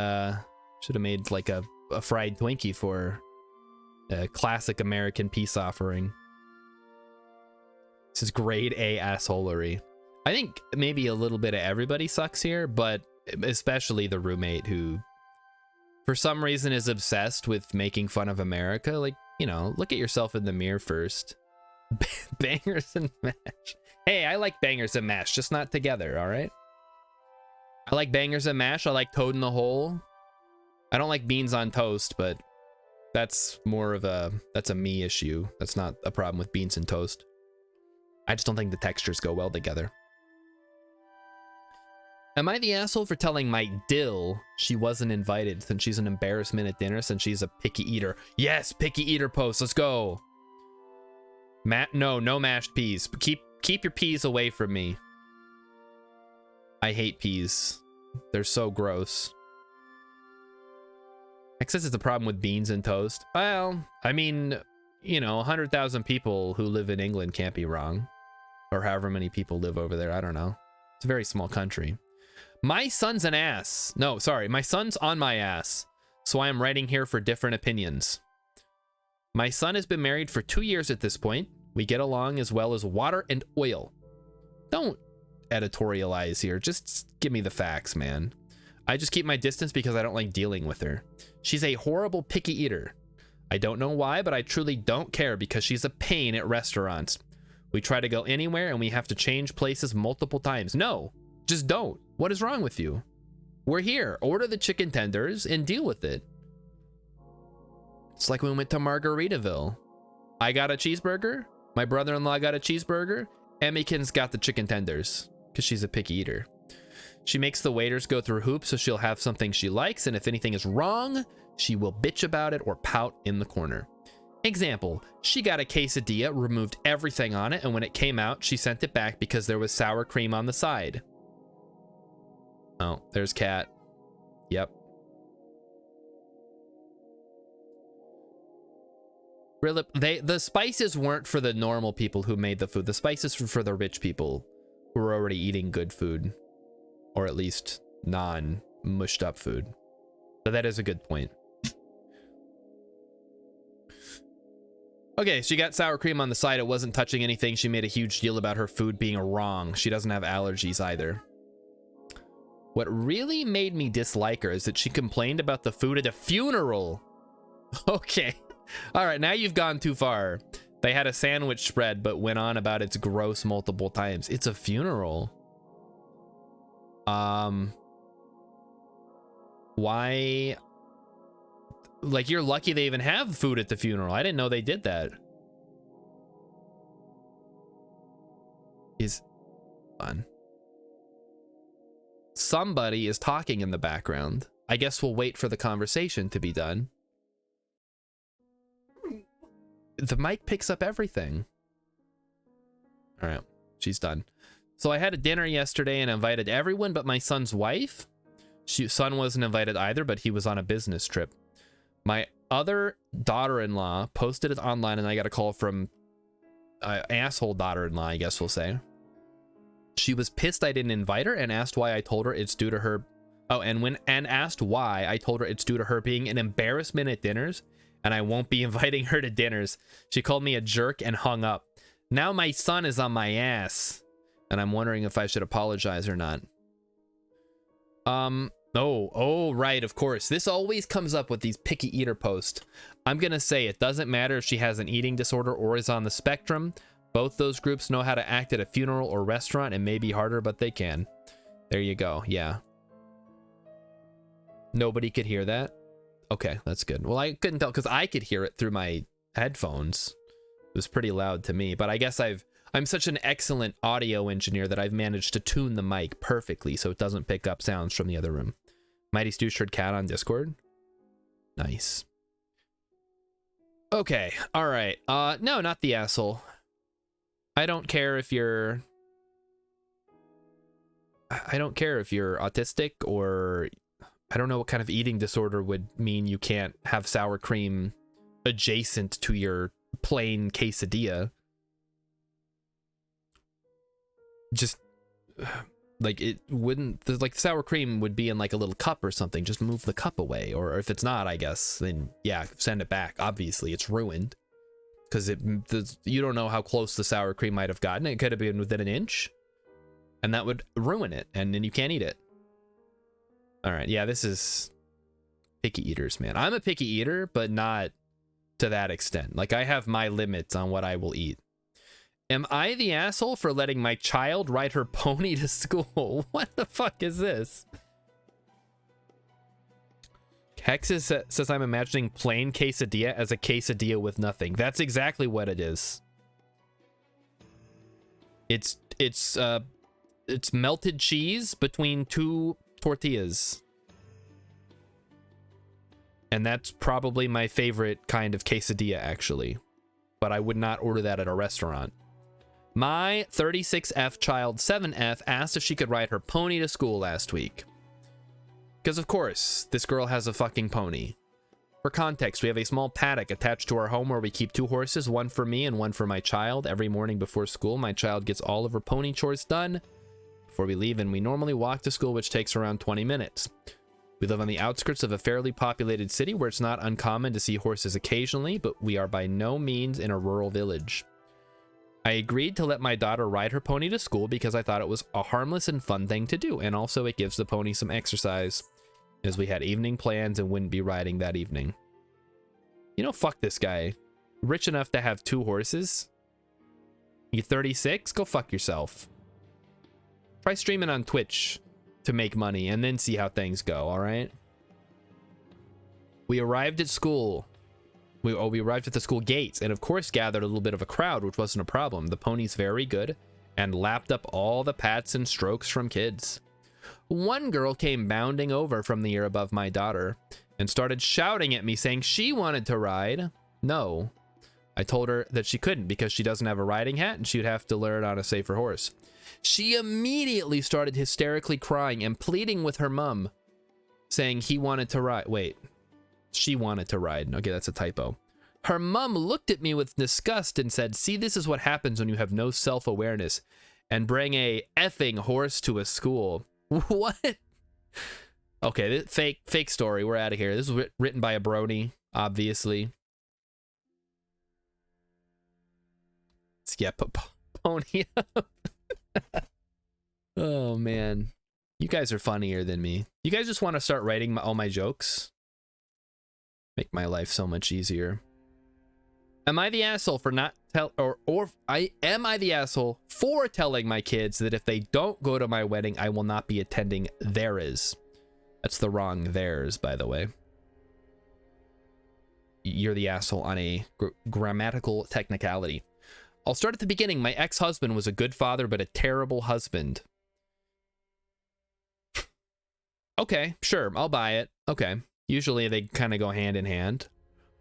S1: like a fried Twinkie for her. A classic American peace offering. This is grade A assholery. I think maybe a little bit of everybody sucks here, but especially the roommate who, for some reason, is obsessed with making fun of America. Like, you know, look at yourself in the mirror first. Bangers and mash. Hey, I like bangers and mash, just not together, all right? I like bangers and mash. I like toad in the hole. I don't like beans on toast, but that's more of that's a me issue. That's not a problem with beans and toast. I just don't think the textures go well together. Am I the asshole for telling my dill she wasn't invited since she's an embarrassment at dinner since she's a picky eater? Yes, picky eater post. Let's go. No mashed peas. Keep your peas away from me. I hate peas. They're so gross. Hex says it's a problem with beans and toast. Well, I mean, you know, 100,000 people who live in England can't be wrong. Or however many people live over there. I don't know. It's a very small country. My son's an ass. No, sorry. My son's on my ass. So I am writing here for different opinions. My son has been married for 2 years at this point. We get along as well as water and oil. Don't editorialize here. Just give me the facts, man. I just keep my distance because I don't like dealing with her. She's a horrible picky eater. I don't know why, but I truly don't care because she's a pain at restaurants. We try to go anywhere and we have to change places multiple times. No, just don't. What is wrong with you? We're here. Order the chicken tenders and deal with it. It's like when we went to Margaritaville. I got a cheeseburger. My brother-in-law got a cheeseburger. Emmykin's got the chicken tenders because she's a picky eater. She makes the waiters go through hoops so she'll have something she likes, and if anything is wrong, she will bitch about it or pout in the corner. Example, she got a quesadilla, removed everything on it, and when it came out, she sent it back because there was sour cream on the side. Oh, there's Cat. Yep. Really, the spices weren't for the normal people who made the food. The spices were for the rich people who were already eating good food. Or at least non-mushed up food. So that is a good point. Okay, she got sour cream on the side. It wasn't touching anything. She made a huge deal about her food being wrong. She doesn't have allergies either. What really made me dislike her is that she complained about the food at a funeral. Okay. All right, now you've gone too far. They had a sandwich spread, but went on about it's gross multiple times. It's a funeral. Why? Like, you're lucky they even have food at the funeral. I didn't know they did that. Is fun. Somebody is talking in the background. I guess we'll wait for the conversation to be done. The mic picks up everything. All right, she's done. So I had a dinner yesterday and invited everyone but my son's wife. Son wasn't invited either, but he was on a business trip. My other daughter-in-law posted it online, and I got a call from asshole daughter-in-law, I guess we'll say. She was pissed I didn't invite her and asked why I told her it's due to her. Oh, and asked why I told her it's due to her being an embarrassment at dinners, and I won't be inviting her to dinners. She called me a jerk and hung up. Now my son is on my ass, and I'm wondering if I should apologize or not. Oh, right, of course. This always comes up with these picky eater posts. I'm gonna say it doesn't matter if she has an eating disorder or is on the spectrum. Both those groups know how to act at a funeral or restaurant. It may be harder, but they can. There you go. Yeah. Nobody could hear that? Okay, that's good. Well, I couldn't tell because I could hear it through my headphones. It was pretty loud to me, but I guess I'm such an excellent audio engineer that I've managed to tune the mic perfectly so it doesn't pick up sounds from the other room. Mighty Stu shared Cat on Discord. Nice. Okay, all right. No, not the asshole. I don't care if you're autistic, or I don't know what kind of eating disorder would mean you can't have sour cream adjacent to your plain quesadilla. Just like it wouldn't, like sour cream would be in like a little cup or something. Just move the cup away, or if it's not, I guess, then yeah, send it back. Obviously it's ruined because you don't know how close the sour cream might have gotten. It could have been within an inch, and that would ruin it, and then you can't eat it. All right, yeah, this is picky eaters, man. I'm a picky eater, but not to that extent. Like, I have my limits on what I will eat. Am I the asshole for letting my child ride her pony to school? What the fuck is this? Hexes says I'm imagining plain quesadilla as a quesadilla with nothing. That's exactly what it is. It's melted cheese between two tortillas. And that's probably my favorite kind of quesadilla, actually. But I would not order that at a restaurant. My 36F child 7F asked if she could ride her pony to school last week. Because of course, this girl has a fucking pony. For context, we have a small paddock attached to our home where we keep 2 horses, one for me and one for my child. Every morning before school, my child gets all of her pony chores done before we leave, and we normally walk to school, which takes around 20 minutes. We live on the outskirts of a fairly populated city where it's not uncommon to see horses occasionally, but we are by no means in a rural village. I agreed to let my daughter ride her pony to school because I thought it was a harmless and fun thing to do, and also it gives the pony some exercise, as we had evening plans and wouldn't be riding that evening. You know, fuck this guy. Rich enough to have 2 horses? You 36? Go fuck yourself. Try streaming on Twitch to make money and then see how things go, alright? We arrived at school. We arrived at the school gates and of course gathered a little bit of a crowd, which wasn't a problem. The pony's very good and lapped up all the pats and strokes from kids. One girl came bounding over from the air above my daughter and started shouting at me saying she wanted to ride. No. I told her that she couldn't because she doesn't have a riding hat and she would have to learn on a safer horse. She immediately started hysterically crying and pleading with her mom, saying he wanted to ride. Wait, she wanted to ride. Okay, that's a typo. Her mom looked at me with disgust and said, "See, this is what happens when you have no self-awareness and bring a effing horse to a school." What? Okay, fake story. We're out of here. This is written by a brony, obviously. Yeah, pony up. Oh man, you guys are funnier than me. You guys just want to start writing all my jokes. Make my life so much easier. Am I the asshole for not am I the asshole for telling my kids that if they don't go to my wedding, I will not be attending theirs? That's the wrong theirs, by the way. You're the asshole on a grammatical technicality. I'll start at the beginning. My ex-husband was a good father, but a terrible husband. Okay, sure, I'll buy it. Okay. Usually they kind of go hand in hand.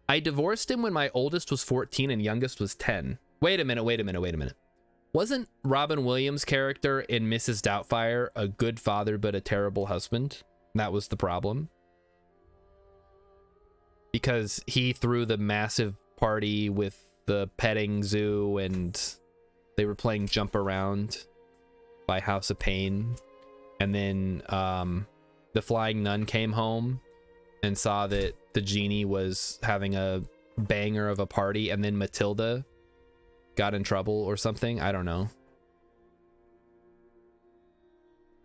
S1: I divorced him when my oldest was 14 and youngest was 10. Wait a minute. Wasn't Robin Williams' character in Mrs. Doubtfire a good father, but a terrible husband? That was the problem. Because he threw the massive party with the petting zoo and they were playing Jump Around by House of Pain, and then the flying nun came home and saw that the genie was having a banger of a party, and then Matilda got in trouble or something. I don't know.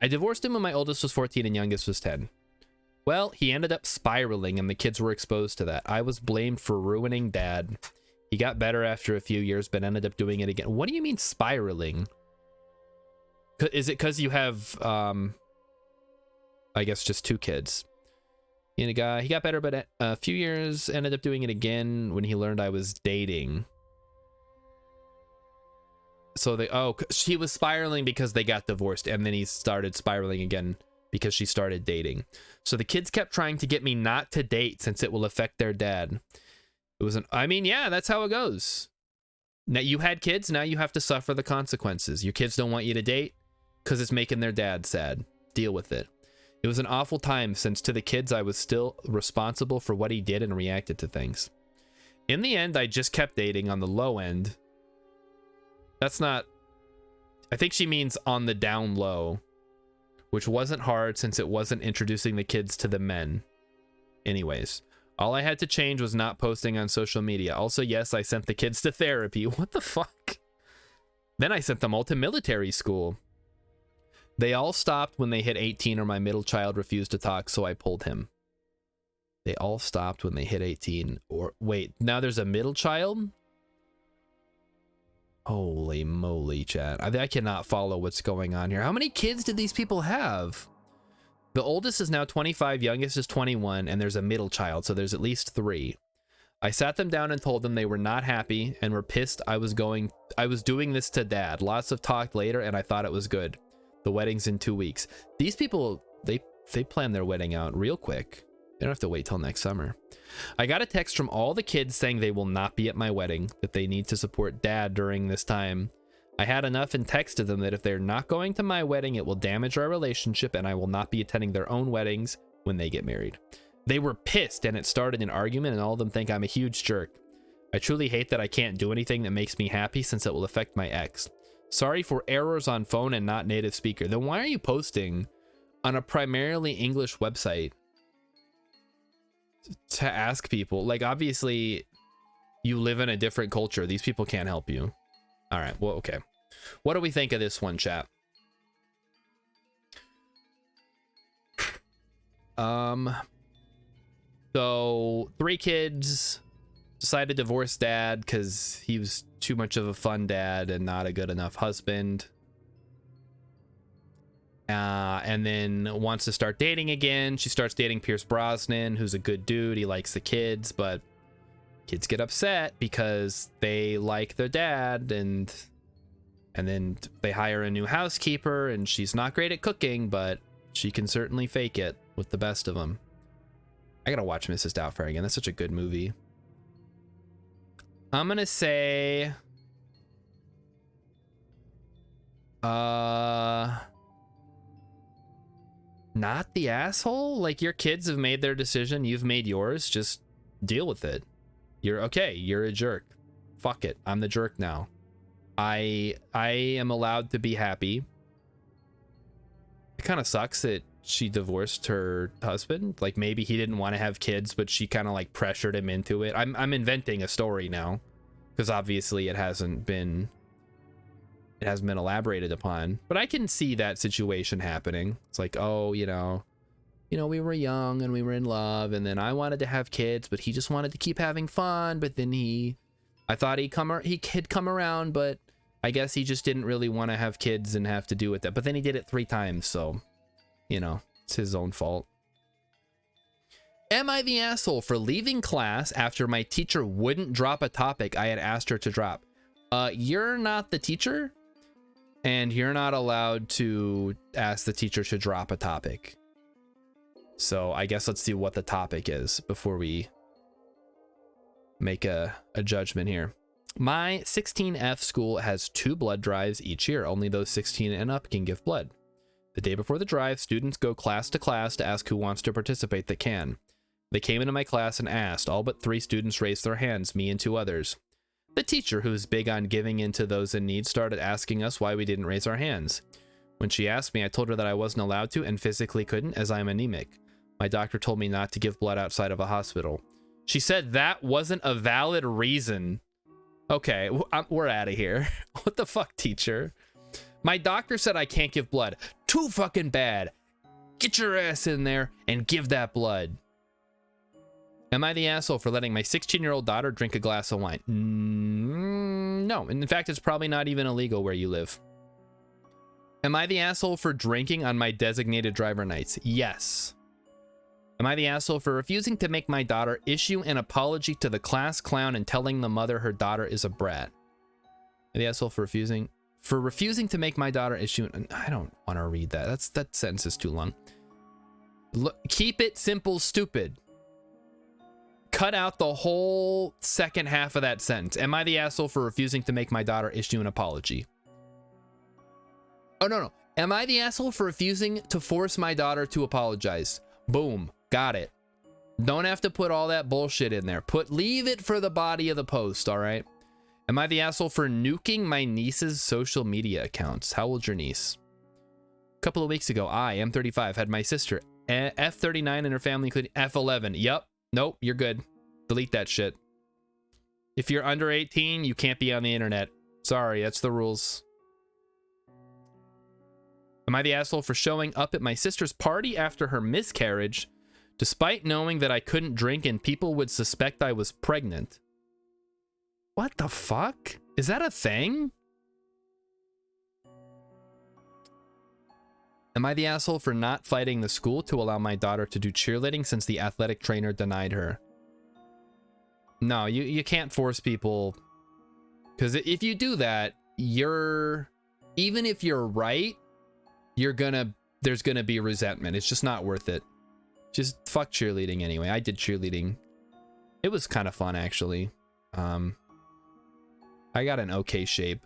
S1: I divorced him when my oldest was 14 and youngest was 10. Well, he ended up spiraling and the kids were exposed to that. I was blamed for ruining Dad. He got better after a few years, but ended up doing it again. What do you mean spiraling? Is it because you have, I guess just 2 kids? And he got better, but a few years, ended up doing it again when he learned I was dating. So she was spiraling because they got divorced, and then he started spiraling again because she started dating. So the kids kept trying to get me not to date since it will affect their dad. It was I mean, yeah, that's how it goes. Now you had kids, now you have to suffer the consequences. Your kids don't want you to date because it's making their dad sad. Deal with it. It was an awful time since to the kids I was still responsible for what he did and reacted to things. In the end, I just kept dating on the low end. That's not... I think she means on the down low, which wasn't hard since it wasn't introducing the kids to the men. Anyways, all I had to change was not posting on social media. Also, yes, I sent the kids to therapy. What the fuck? Then I sent them all to military school. They all stopped when they hit 18 or my middle child refused to talk, so I pulled him. They all stopped when they hit 18 or... Wait, now there's a middle child? Holy moly, chat. I cannot follow what's going on here. How many kids did these people have? The oldest is now 25, youngest is 21, and there's a middle child, so there's at least 3. I sat them down and told them they were not happy and were pissed I was doing this to Dad. Lots of talk later, and I thought it was good. The wedding's in 2 weeks. These people, they plan their wedding out real quick. They don't have to wait till next summer. I got a text from all the kids saying they will not be at my wedding, that they need to support Dad during this time. I had enough and texted them that if they're not going to my wedding, it will damage our relationship and I will not be attending their own weddings when they get married. They were pissed and it started an argument and all of them think I'm a huge jerk. I truly hate that I can't do anything that makes me happy since it will affect my ex. Sorry for errors on phone and not native speaker. Then why are you posting on a primarily English website to ask people? Like, obviously you live in a different culture. These people can't help you. All right, well, okay. What do we think of this one, chat? So 3 kids, decided to divorce dad because he was too much of a fun dad and not a good enough husband. And then wants to start dating again. She starts dating Pierce Brosnan, who's a good dude. He likes the kids, but kids get upset because they like their dad, and then they hire a new housekeeper, and she's not great at cooking, but she can certainly fake it with the best of them. I gotta watch Mrs. Doubtfire again. That's such a good movie. I'm gonna say not the asshole. Like, your kids have made their decision, you've made yours, just deal with it. You're okay, you're a jerk. Fuck it, I'm the jerk now. I am allowed to be happy. It kind of sucks that she divorced her husband. Like, maybe he didn't want to have kids, but she kind of like pressured him into it. I'm inventing a story now because obviously it hasn't been elaborated upon, but I can see that situation happening. It's like, oh, you know, we were young and we were in love, and then I wanted to have kids, but he just wanted to keep having fun. But then I thought he'd come around, but I guess he just didn't really want to have kids and have to do with that. But then he did it 3 times, so, you know, it's his own fault. Am I the asshole for leaving class after my teacher wouldn't drop a topic I had asked her to drop? You're not the teacher, and you're not allowed to ask the teacher to drop a topic. So I guess let's see what the topic is before we make a judgment here. My 16F school has 2 blood drives each year. Only those 16 and up can give blood. The day before the drive, students go class to ask who wants to participate that can. They came into my class and asked. All but 3 students raised their hands, me and 2 others. The teacher, who's big on giving in to those in need, started asking us why we didn't raise our hands. When she asked me, I told her that I wasn't allowed to and physically couldn't, as I am anemic. My doctor told me not to give blood outside of a hospital. She said that wasn't a valid reason. Okay, we're out of here. What the fuck, teacher? My doctor said I can't give blood. Too fucking bad. Get your ass in there and give that blood. Am I the asshole for letting my 16-year-old daughter drink a glass of wine? No. In fact, it's probably not even illegal where you live. Am I the asshole for drinking on my designated driver nights? Yes. Am I the asshole for refusing to make my daughter issue an apology to the class clown and telling the mother her daughter is a brat? Am I the asshole for refusing to make my daughter issue? I don't want to read that. That sentence is too long. Keep it simple, stupid. Cut out the whole second half of that sentence. Am I the asshole for refusing to make my daughter issue an apology? Oh, no. Am I the asshole for refusing to force my daughter to apologize? Boom. Got it. Don't have to put all that bullshit in there. Leave it for the body of the post, all right? Am I the asshole for nuking my niece's social media accounts? How old's your niece? A couple of weeks ago, I, M35, had my sister, F39, and her family, including F11. Yep. Nope, you're good. Delete that shit. If you're under 18, you can't be on the internet. Sorry, that's the rules. Am I the asshole for showing up at my sister's party after her miscarriage, despite knowing that I couldn't drink and people would suspect I was pregnant? What the fuck? Is that a thing? Am I the asshole for not fighting the school to allow my daughter to do cheerleading since the athletic trainer denied her? No, you can't force people, because if you do that, even if you're right, there's gonna be resentment. It's just not worth it. Just fuck cheerleading anyway. I did cheerleading. It was kind of fun, actually. I got an okay shape,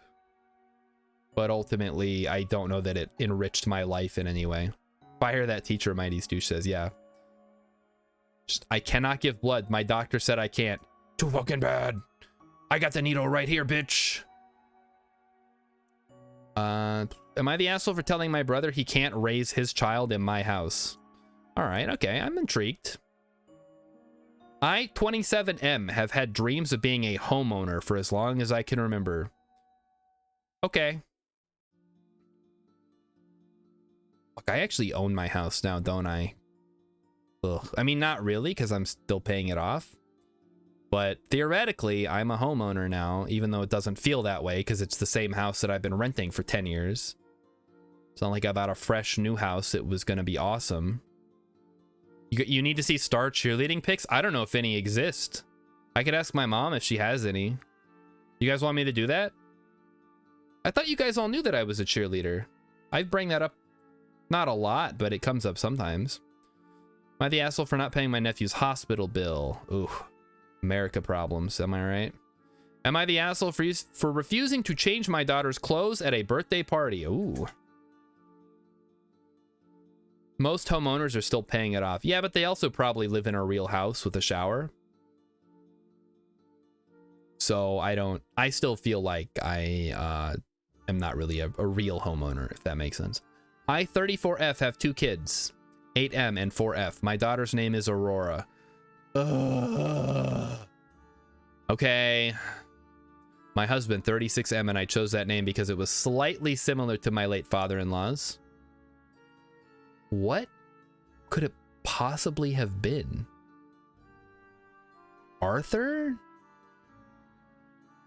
S1: but ultimately I don't know that it enriched my life in any way. Fire that teacher, Mighty Stoosh says. Yeah. I cannot give blood. My doctor said I can't. Too fucking bad. I got the needle right here, bitch. Am I the asshole for telling my brother he can't raise his child in my house? All right, okay, I'm intrigued. I, 27M, have had dreams of being a homeowner for as long as I can remember. Okay. Look, I actually own my house now, don't I? Ugh. I mean, not really, because I'm still paying it off. But theoretically, I'm a homeowner now, even though it doesn't feel that way, because it's the same house that I've been renting for 10 years. It's not like I bought a fresh new house. It was going to be awesome. You need to see star cheerleading pics? I don't know if any exist. I could ask my mom if she has any. You guys want me to do that? I thought you guys all knew that I was a cheerleader. I bring that up not a lot, but it comes up sometimes. Am I the asshole for not paying my nephew's hospital bill? Ooh. America problems, am I right? Am I the asshole for refusing to change my daughter's clothes at a birthday party? Ooh. Most homeowners are still paying it off. Yeah, but they also probably live in a real house with a shower. So I still feel like I am not really a real homeowner, if that makes sense. I, 34F, have 2 kids, 8M and 4F. My daughter's name is Aurora. Okay. My husband, 36M, and I chose that name because it was slightly similar to my late father-in-law's. What could it possibly have been? Arthur?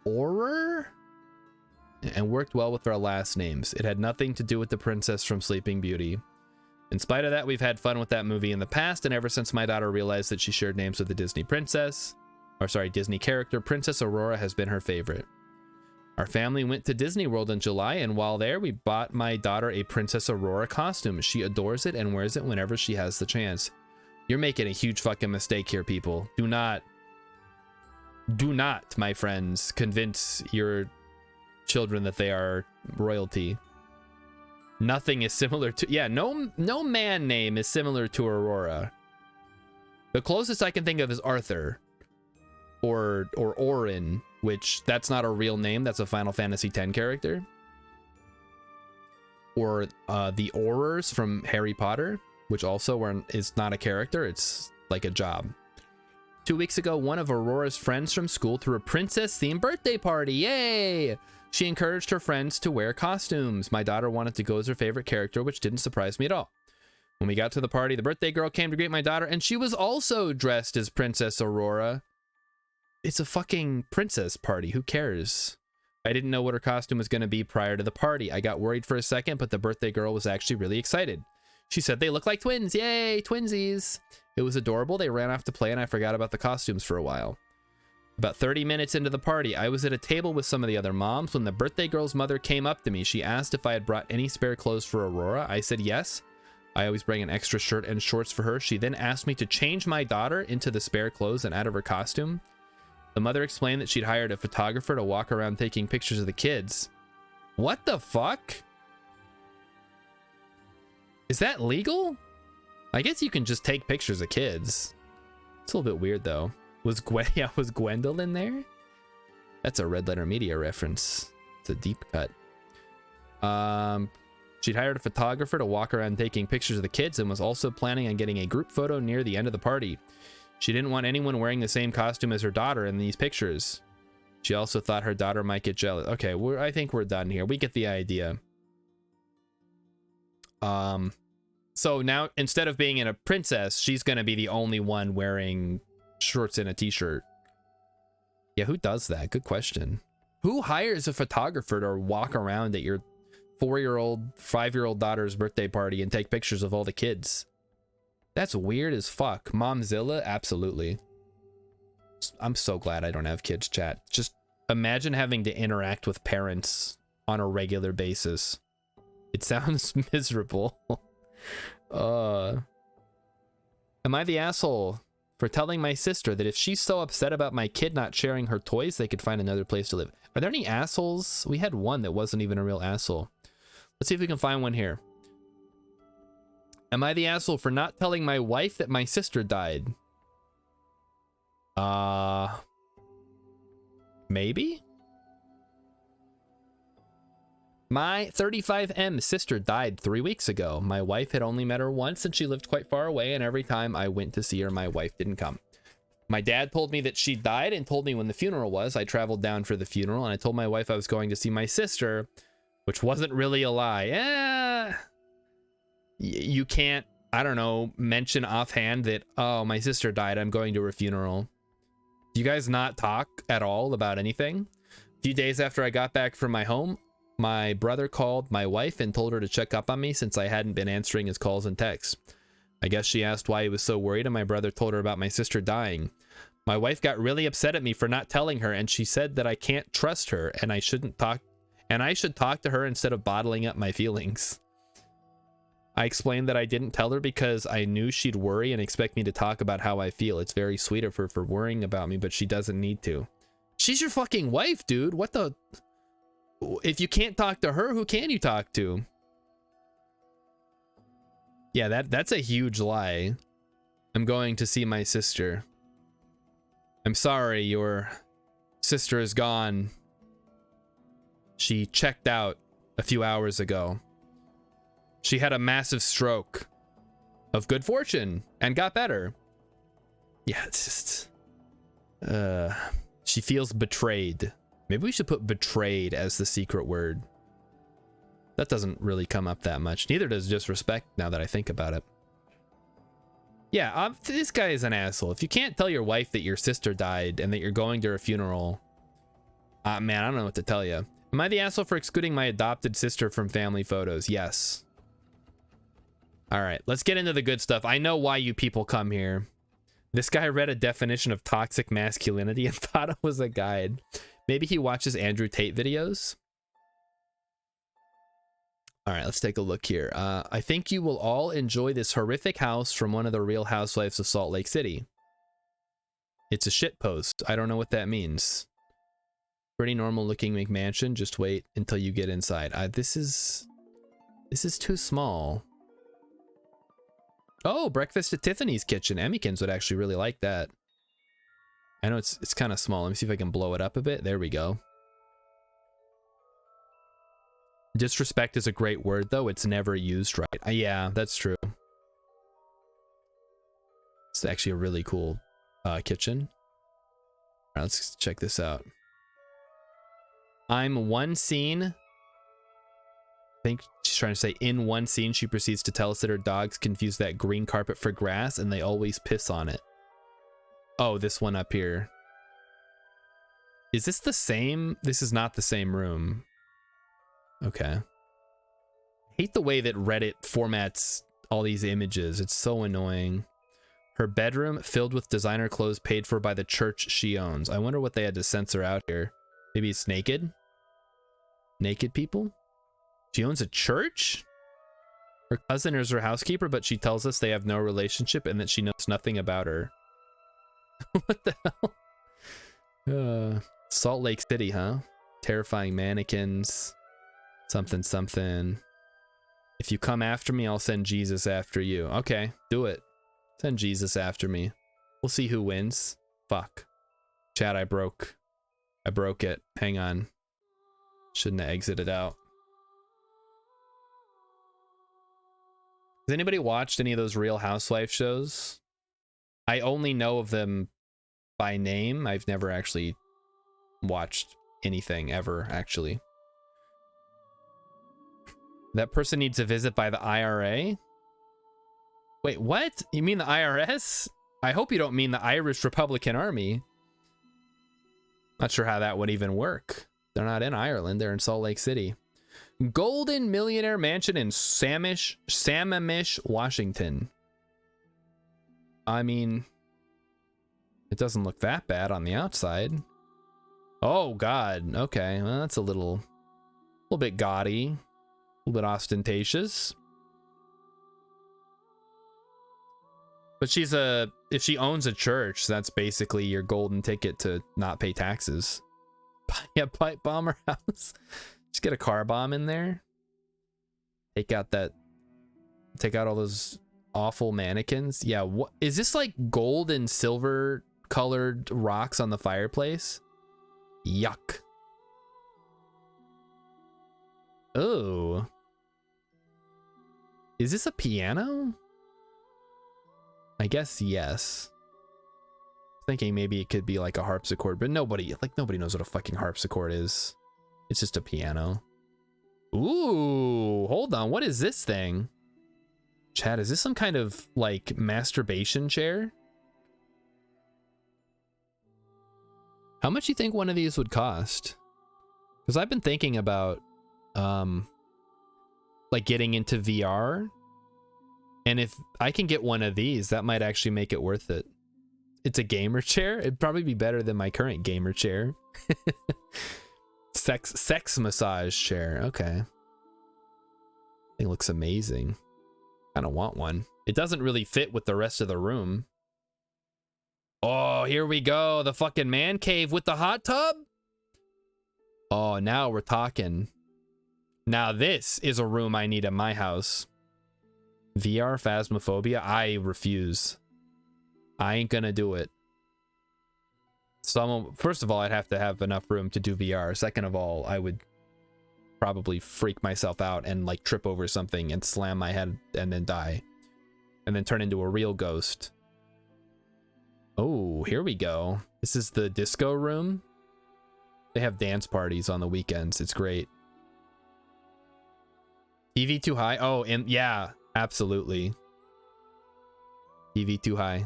S1: Auror? And worked well with our last names. It had nothing to do with the princess from Sleeping Beauty. In spite of that, we've had fun with that movie in the past, and ever since my daughter realized that she shared names with the Disney princess, or sorry, Disney character, Princess Aurora has been her favorite. Our family went to Disney World in July, and while there, we bought my daughter a Princess Aurora costume. She adores it and wears it whenever she has the chance. You're making a huge fucking mistake here, people. Do not, my friends, convince your children that they are royalty. Nothing is similar to, yeah, no man name is similar to Aurora. The closest I can think of is Arthur or Orin, which that's not a real name, that's a Final Fantasy X character. Or the Aurors from Harry Potter, which also is not a character, it's like a job. 2 weeks ago, one of Aurora's friends from school threw a princess-themed birthday party. Yay! She encouraged her friends to wear costumes. My daughter wanted to go as her favorite character, which didn't surprise me at all. When we got to the party, the birthday girl came to greet my daughter, and she was also dressed as Princess Aurora. It's a fucking princess party. Who cares? I didn't know what her costume was going to be prior to the party. I got worried for a second, but the birthday girl was actually really excited. She said they look like twins. Yay, twinsies. It was adorable. They ran off to play, and I forgot about the costumes for a while. About 30 minutes into the party, I was at a table with some of the other moms when the birthday girl's mother came up to me. She asked if I had brought any spare clothes for Aurora. I said yes. I always bring an extra shirt and shorts for her. She then asked me to change my daughter into the spare clothes and out of her costume. The mother explained that she'd hired a photographer to walk around taking pictures of the kids. What the fuck? Is that legal? I guess you can just take pictures of kids. It's a little bit weird though. Was Gwendolyn there? That's a Red Letter Media reference. It's a deep cut. She'd hired a photographer to walk around taking pictures of the kids and was also planning on getting a group photo near the end of the party. She didn't want anyone wearing the same costume as her daughter in these pictures. She also thought her daughter might get jealous. Okay, I think we're done here. We get the idea. So now instead of being in a princess, she's gonna be the only one wearing shorts and a t-shirt. Yeah, who does that? Good question. Who hires a photographer to walk around at your 4-year-old, 5-year-old daughter's birthday party and take pictures of all the kids? That's weird as fuck. Momzilla, absolutely. I'm so glad I don't have kids, chat. Just imagine having to interact with parents on a regular basis. It sounds miserable. Am I the asshole for telling my sister that if she's so upset about my kid not sharing her toys, they could find another place to live? Are there any assholes? We had one that wasn't even a real asshole. Let's see if we can find one here. Am I the asshole for not telling my wife that my sister died? Maybe? My 35M sister died 3 weeks ago. My wife had only met her once and she lived quite far away, and every time I went to see her, my wife didn't come. My dad told me that she died and told me when the funeral was. I traveled down for the funeral and I told my wife I was going to see my sister, which wasn't really a lie. You can't, I don't know, mention offhand that, oh, my sister died, I'm going to her funeral. Do you guys not talk at all about anything? A few days after I got back from my home, my brother called my wife and told her to check up on me since I hadn't been answering his calls and texts. I guess she asked why he was so worried, and my brother told her about my sister dying. My wife got really upset at me for not telling her, and she said that I can't trust her and I should talk to her instead of bottling up my feelings. I explained that I didn't tell her because I knew she'd worry and expect me to talk about how I feel. It's very sweet of her for worrying about me, but she doesn't need to. She's your fucking wife, dude. What the... If you can't talk to her, who can you talk to? Yeah, that's a huge lie. I'm going to see my sister. I'm sorry, your sister is gone. She checked out a few hours ago. She had a massive stroke of good fortune and got better. Yeah, it's just... she feels betrayed. Maybe we should put betrayed as the secret word. That doesn't really come up that much. Neither does disrespect, now that I think about it. Yeah, this guy is an asshole. If you can't tell your wife that your sister died and that you're going to her funeral, man, I don't know what to tell you. Am I the asshole for excluding my adopted sister from family photos? Yes. All right, let's get into the good stuff. I know why you people come here. This guy read a definition of toxic masculinity and thought it was a guide. Maybe he watches Andrew Tate videos. All right, let's take a look here. I think you will all enjoy this horrific house from one of the Real Housewives of Salt Lake City. It's a shit post. I don't know what that means. Pretty normal looking McMansion. Just wait until you get inside. This is too small. Oh, breakfast at Tiffany's kitchen. Emmykins would actually really like that. I know it's kind of small. Let me see if I can blow it up a bit. There we go. Disrespect is a great word, though. It's never used right. Yeah, that's true. It's actually a really cool kitchen. All right, let's check this out. I'm one scene. I think she's trying to say in one scene, she proceeds to tell us that her dogs confuse that green carpet for grass and they always piss on it. Oh, this one up here. Is this the same? This is not the same room. Okay. I hate the way that Reddit formats all these images. It's so annoying. Her bedroom filled with designer clothes paid for by the church she owns. I wonder what they had to censor out here. Maybe it's naked? Naked people? She owns a church? Her cousin is her housekeeper, but she tells us they have no relationship and that she knows nothing about her. What the hell? Salt Lake City, huh? Terrifying mannequins. Something, something. If you come after me, I'll send Jesus after you. Okay, do it. Send Jesus after me. We'll see who wins. Fuck. Chat, I broke it. Hang on. Shouldn't have exited out. Has anybody watched any of those Real Housewife shows? I only know of them by name. I've never actually watched anything ever, actually. That person needs a visit by the IRA? Wait, what? You mean the IRS? I hope you don't mean the Irish Republican Army. Not sure how that would even work. They're not in Ireland, they're in Salt Lake City. Golden Millionaire Mansion in Sammamish, Washington. I mean, it doesn't look that bad on the outside. Oh God, okay, well that's a little bit gaudy, a little bit ostentatious. But if she owns a church, that's basically your golden ticket to not pay taxes. Yeah, pipe bomber house. Just get a car bomb in there. Take out all those awful mannequins. Yeah, what is this, like gold and silver colored rocks on the fireplace. Yuck. Oh. Is this a piano? I guess yes. Thinking maybe it could be like a harpsichord, but nobody knows what a fucking harpsichord is. It's just a piano. Ooh, hold on. What is this thing? Chad, is this some kind of like masturbation chair? How much do you think one of these would cost? Because I've been thinking about like getting into VR, and if I can get one of these, that might actually make it worth it. It's a gamer chair. It'd probably be better than my current gamer chair. sex massage chair. Okay. It looks amazing. I don't want one. It doesn't really fit with the rest of the room. Oh, here we go. The fucking man cave with the hot tub. Oh, now we're talking. Now this is a room I need in my house. VR Phasmophobia. I refuse. I ain't gonna do it. First of all, I'd have to have enough room to do VR. Second of all, I would probably freak myself out and like trip over something and slam my head and then die. And then turn into a real ghost. Oh, here we go. This is the disco room. They have dance parties on the weekends. It's great. TV too high? Oh, and yeah, absolutely. TV too high.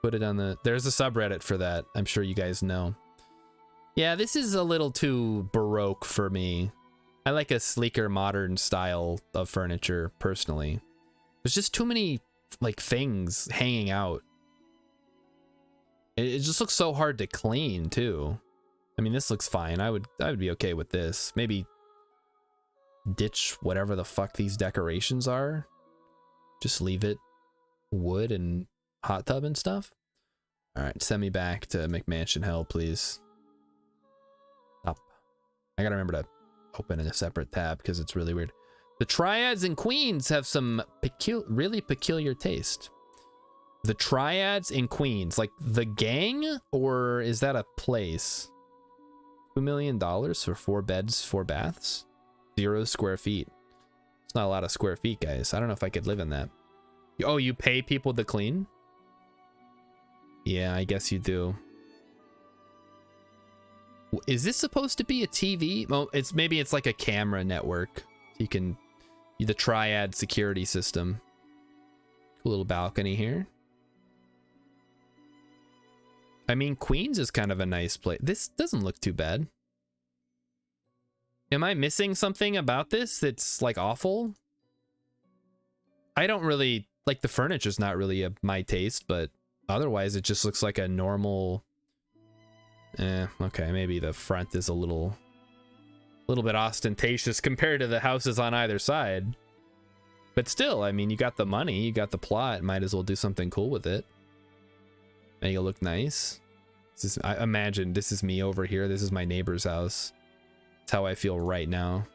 S1: Put it on the... There's a subreddit for that. I'm sure you guys know. Yeah, this is a little too Baroque for me. I like a sleeker, modern style of furniture, personally. There's just too many, like, things hanging out. It just looks so hard to clean, too. I mean, this looks fine. I would be okay with this. Maybe ditch whatever the fuck these decorations are. Just leave it wood and hot tub and stuff. All right, send me back to McMansion Hell, please. Up. I gotta remember to open in a separate tab because it's really weird. The Triads in Queens have some really peculiar taste. The Triads in Queens, like the gang, or is that a place? $2 million for 4 beds, 4 baths, 0 square feet. It's not a lot of square feet, guys. I don't know if I could live in that. Oh, you pay people to clean? Yeah, I guess you do. Is this supposed to be a TV? Well, maybe it's like a camera network. You can, the Triad security system. Cool little balcony here. I mean, Queens is kind of a nice place. This doesn't look too bad. Am I missing something about this that's like awful? I don't really like the furniture's not really my taste, but otherwise it just looks like a normal. Okay, maybe the front is a little bit ostentatious compared to the houses on either side. But still, I mean, you got the money, you got the plot, might as well do something cool with it. Make it look nice. I imagine this is me over here. This is my neighbor's house. That's how I feel right now.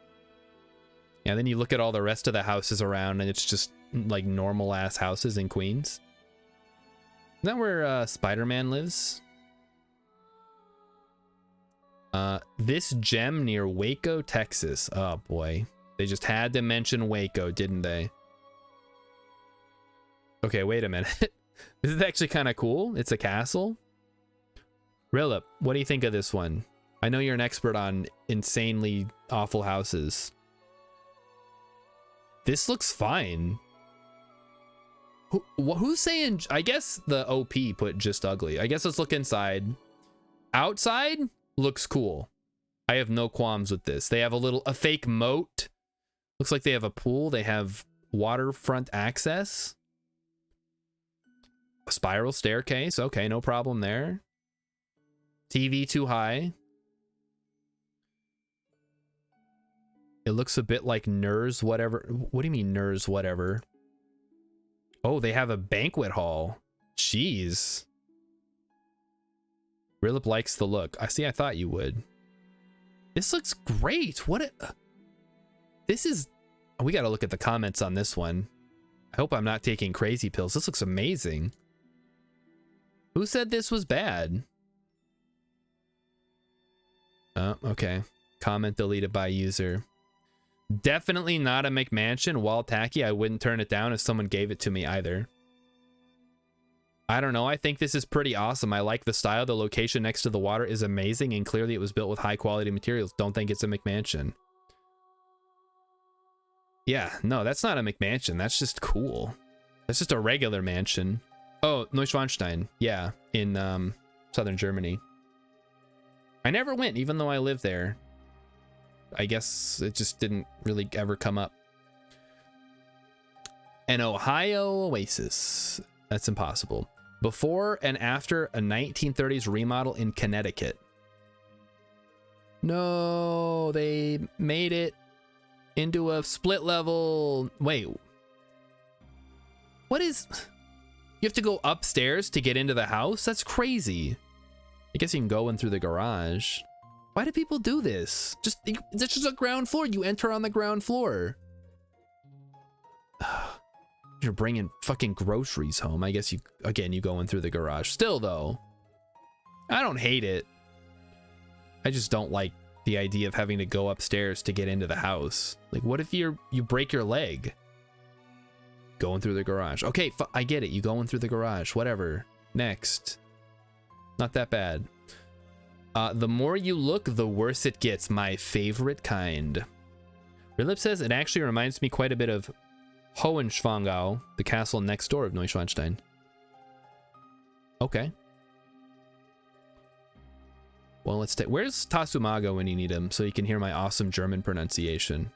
S1: Yeah, then you look at all the rest of the houses around and it's just like normal ass houses in Queens. Isn't that where Spider-Man lives? This gem near Waco, Texas. Oh boy. They just had to mention Waco, didn't they? Okay, wait a minute. This is actually kind of cool. It's a castle. Rilip, what do you think of this one? I know you're an expert on insanely awful houses. This looks fine. Who's saying? I guess the OP put just ugly. I guess let's look inside. Outside looks cool. I have no qualms with this. They have a fake moat. Looks like they have a pool. They have waterfront access. A spiral staircase. Okay, no problem there. TV too high. It looks a bit like Nurs whatever. What do you mean Nurs whatever? Oh, they have a banquet hall. Jeez. Rilip likes the look. I see, I thought you would. This looks great. This is... We gotta look at the comments on this one. I hope I'm not taking crazy pills. This looks amazing. Who said this was bad? Oh, okay. Comment deleted by user. Definitely not a McMansion. While tacky, I wouldn't turn it down if someone gave it to me either. I don't know. I think this is pretty awesome. I like the style. The location next to the water is amazing, and clearly it was built with high quality materials. Don't think it's a McMansion. Yeah, no, that's not a McMansion. That's just cool. That's just a regular mansion. Oh, Neuschwanstein. Yeah, in southern Germany. I never went, even though I live there. I guess it just didn't really ever come up. An Ohio oasis. That's impossible. Before and after a 1930s remodel in Connecticut. No, they made it into a split level. Wait. What is... You have to go upstairs to get into the house? That's crazy. I guess you can go in through the garage. Why do people do this? It's just a ground floor. You enter on the ground floor. You're bringing fucking groceries home. I guess you go in through the garage. Still though, I don't hate it. I just don't like the idea of having to go upstairs to get into the house. Like, what if you break your leg? Going through the garage. Okay, I get it. You going through the garage. Whatever. Next. Not that bad. The more you look, the worse it gets. My favorite kind. Rilip says it actually reminds me quite a bit of Hohenschwangau, the castle next door of Neuschwanstein. Okay. Well, let's take... Where's Tasumago when you need him so you can hear my awesome German pronunciation?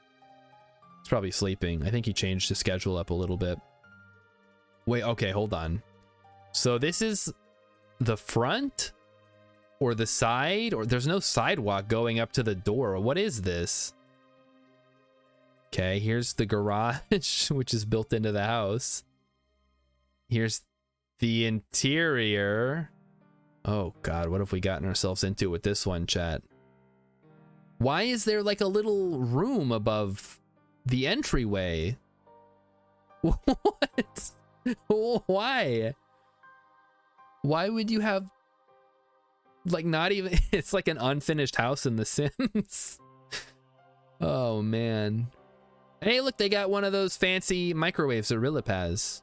S1: He's probably sleeping. I think he changed his schedule up a little bit. Wait, okay, hold on. So this is the front or the side? Or there's no sidewalk going up to the door. What is this? Okay, here's the garage, which is built into the house. Here's the interior. Oh God, what have we gotten ourselves into with this one, chat? Why is there like a little room above the entryway? What? Why? Why would you have like not even... It's like an unfinished house in The Sims. Oh man. Hey, look, they got one of those fancy microwaves that Rilip has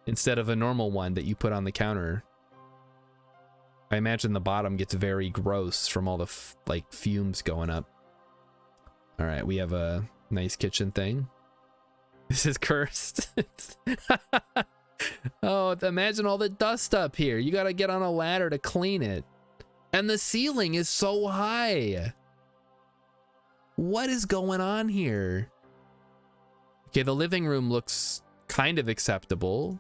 S1: instead of a normal one that you put on the counter. I imagine the bottom gets very gross from all the like fumes going up. All right, we have a nice kitchen thing. This is cursed. Oh, imagine all the dust up here. You got to get on a ladder to clean it. And the ceiling is so high. What is going on here? Okay, the living room looks kind of acceptable.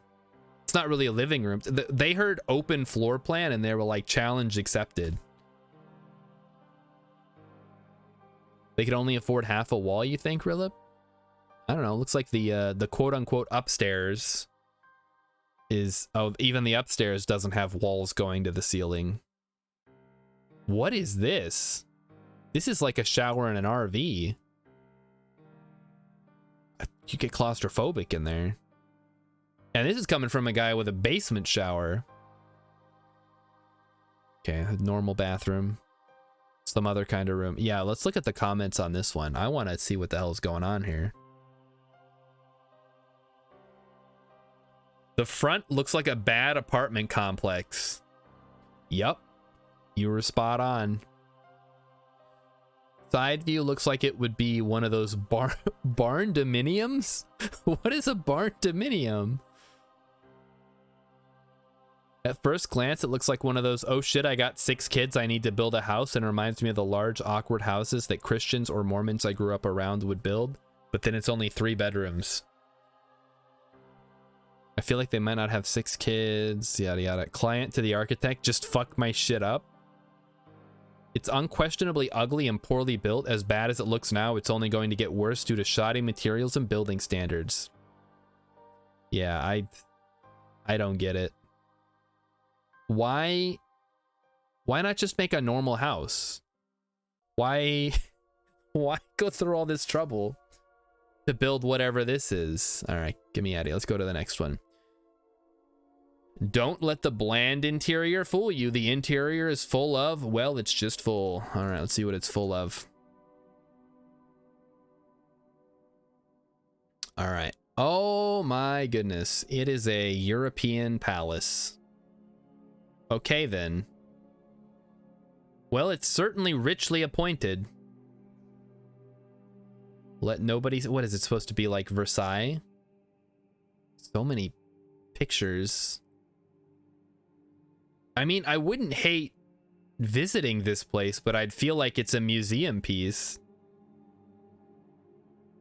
S1: It's not really a living room. They heard open floor plan and they were like, challenge accepted. They could only afford half a wall, you think, Rilip? I don't know. Looks like the quote-unquote upstairs is... Oh, even the upstairs doesn't have walls going to the ceiling. What is this? This is like a shower in an RV. You get claustrophobic in there. And this is coming from a guy with a basement shower. Okay, a normal bathroom. Some other kind of room. Yeah, let's look at the comments on this one. I want to see what the hell's going on here. The front looks like a bad apartment complex. Yup. You were spot on. Side view looks like it would be one of those barn dominiums. What is a barn dominium? At first glance, it looks like one of those, oh shit, I got 6 kids, I need to build a house, and reminds me of the large, awkward houses that Christians or Mormons I grew up around would build, but then it's only 3 bedrooms. I feel like they might not have 6 kids, yada yada. Client to the architect, just fuck my shit up. It's unquestionably ugly and poorly built. As bad as it looks now, it's only going to get worse due to shoddy materials and building standards. Yeah, I don't get it. Why not just make a normal house? Why go through all this trouble to build whatever this is? All right, get me out of here. Let's go to the next one. Don't let the bland interior fool you. The interior is full of, well, it's just full. All right, let's see what it's full of. All right. Oh my goodness. It is a European palace. Okay, then. Well, it's certainly richly appointed. Let nobody... What is it supposed to be, like Versailles? So many pictures. I mean, I wouldn't hate visiting this place, but I'd feel like it's a museum piece.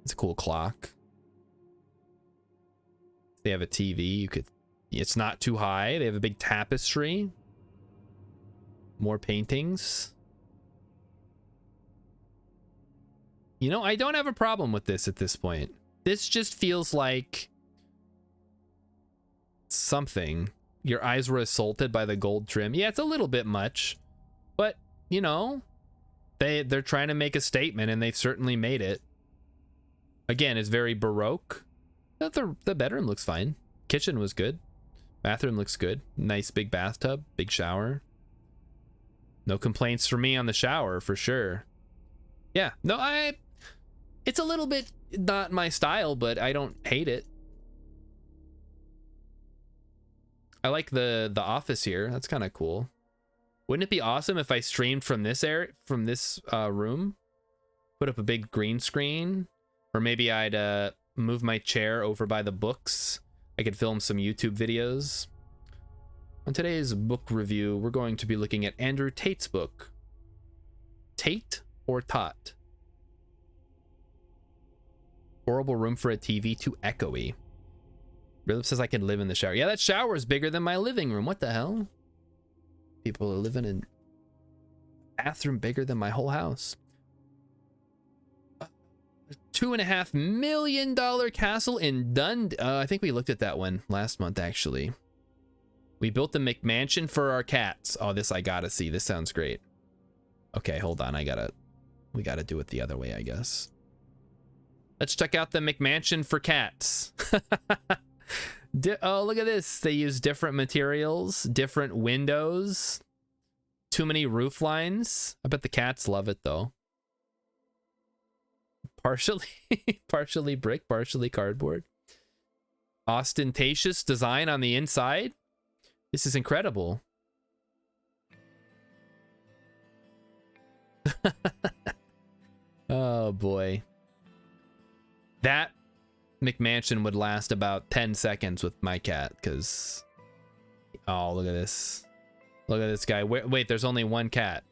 S1: It's a cool clock. They have a TV. You could... It's not too high. They have a big tapestry. More paintings. You know, I don't have a problem with this at this point. This just feels like something. Your eyes were assaulted by the gold trim. Yeah, it's a little bit much, but you know, they're trying to make a statement, and they've certainly made it. Again, it's very Baroque. The bedroom looks fine. Kitchen was good. Bathroom looks good. Nice big bathtub, big shower. No complaints for me on the shower for sure. Yeah, no, it's a little bit not my style, but I don't hate it. I like the office here. That's kind of cool. Wouldn't it be awesome if I streamed from this area, from this room? Put up a big green screen, or maybe I'd move my chair over by the books. I could film some YouTube videos. On today's book review, we're going to be looking at Andrew Tate's book. Tate or Tot? Horrible room for a TV, too echoey. Rillip says I can live in the shower. Yeah, that shower is bigger than my living room. What the hell? People are living in a bathroom bigger than my whole house. $2.5 million castle in Dundee. I think we looked at that one last month, actually. We built the McMansion for our cats. Oh, this I gotta see. This sounds great. Okay, hold on. We gotta do it the other way, I guess. Let's check out the McMansion for cats. Oh, look at this. They use different materials, different windows, too many roof lines. I bet the cats love it, though. Partially brick, partially cardboard. Ostentatious design on the inside. This is incredible. Oh boy. That McMansion would last about 10 seconds with my cat, because... Oh, look at this. Look at this guy. Wait, there's only one cat.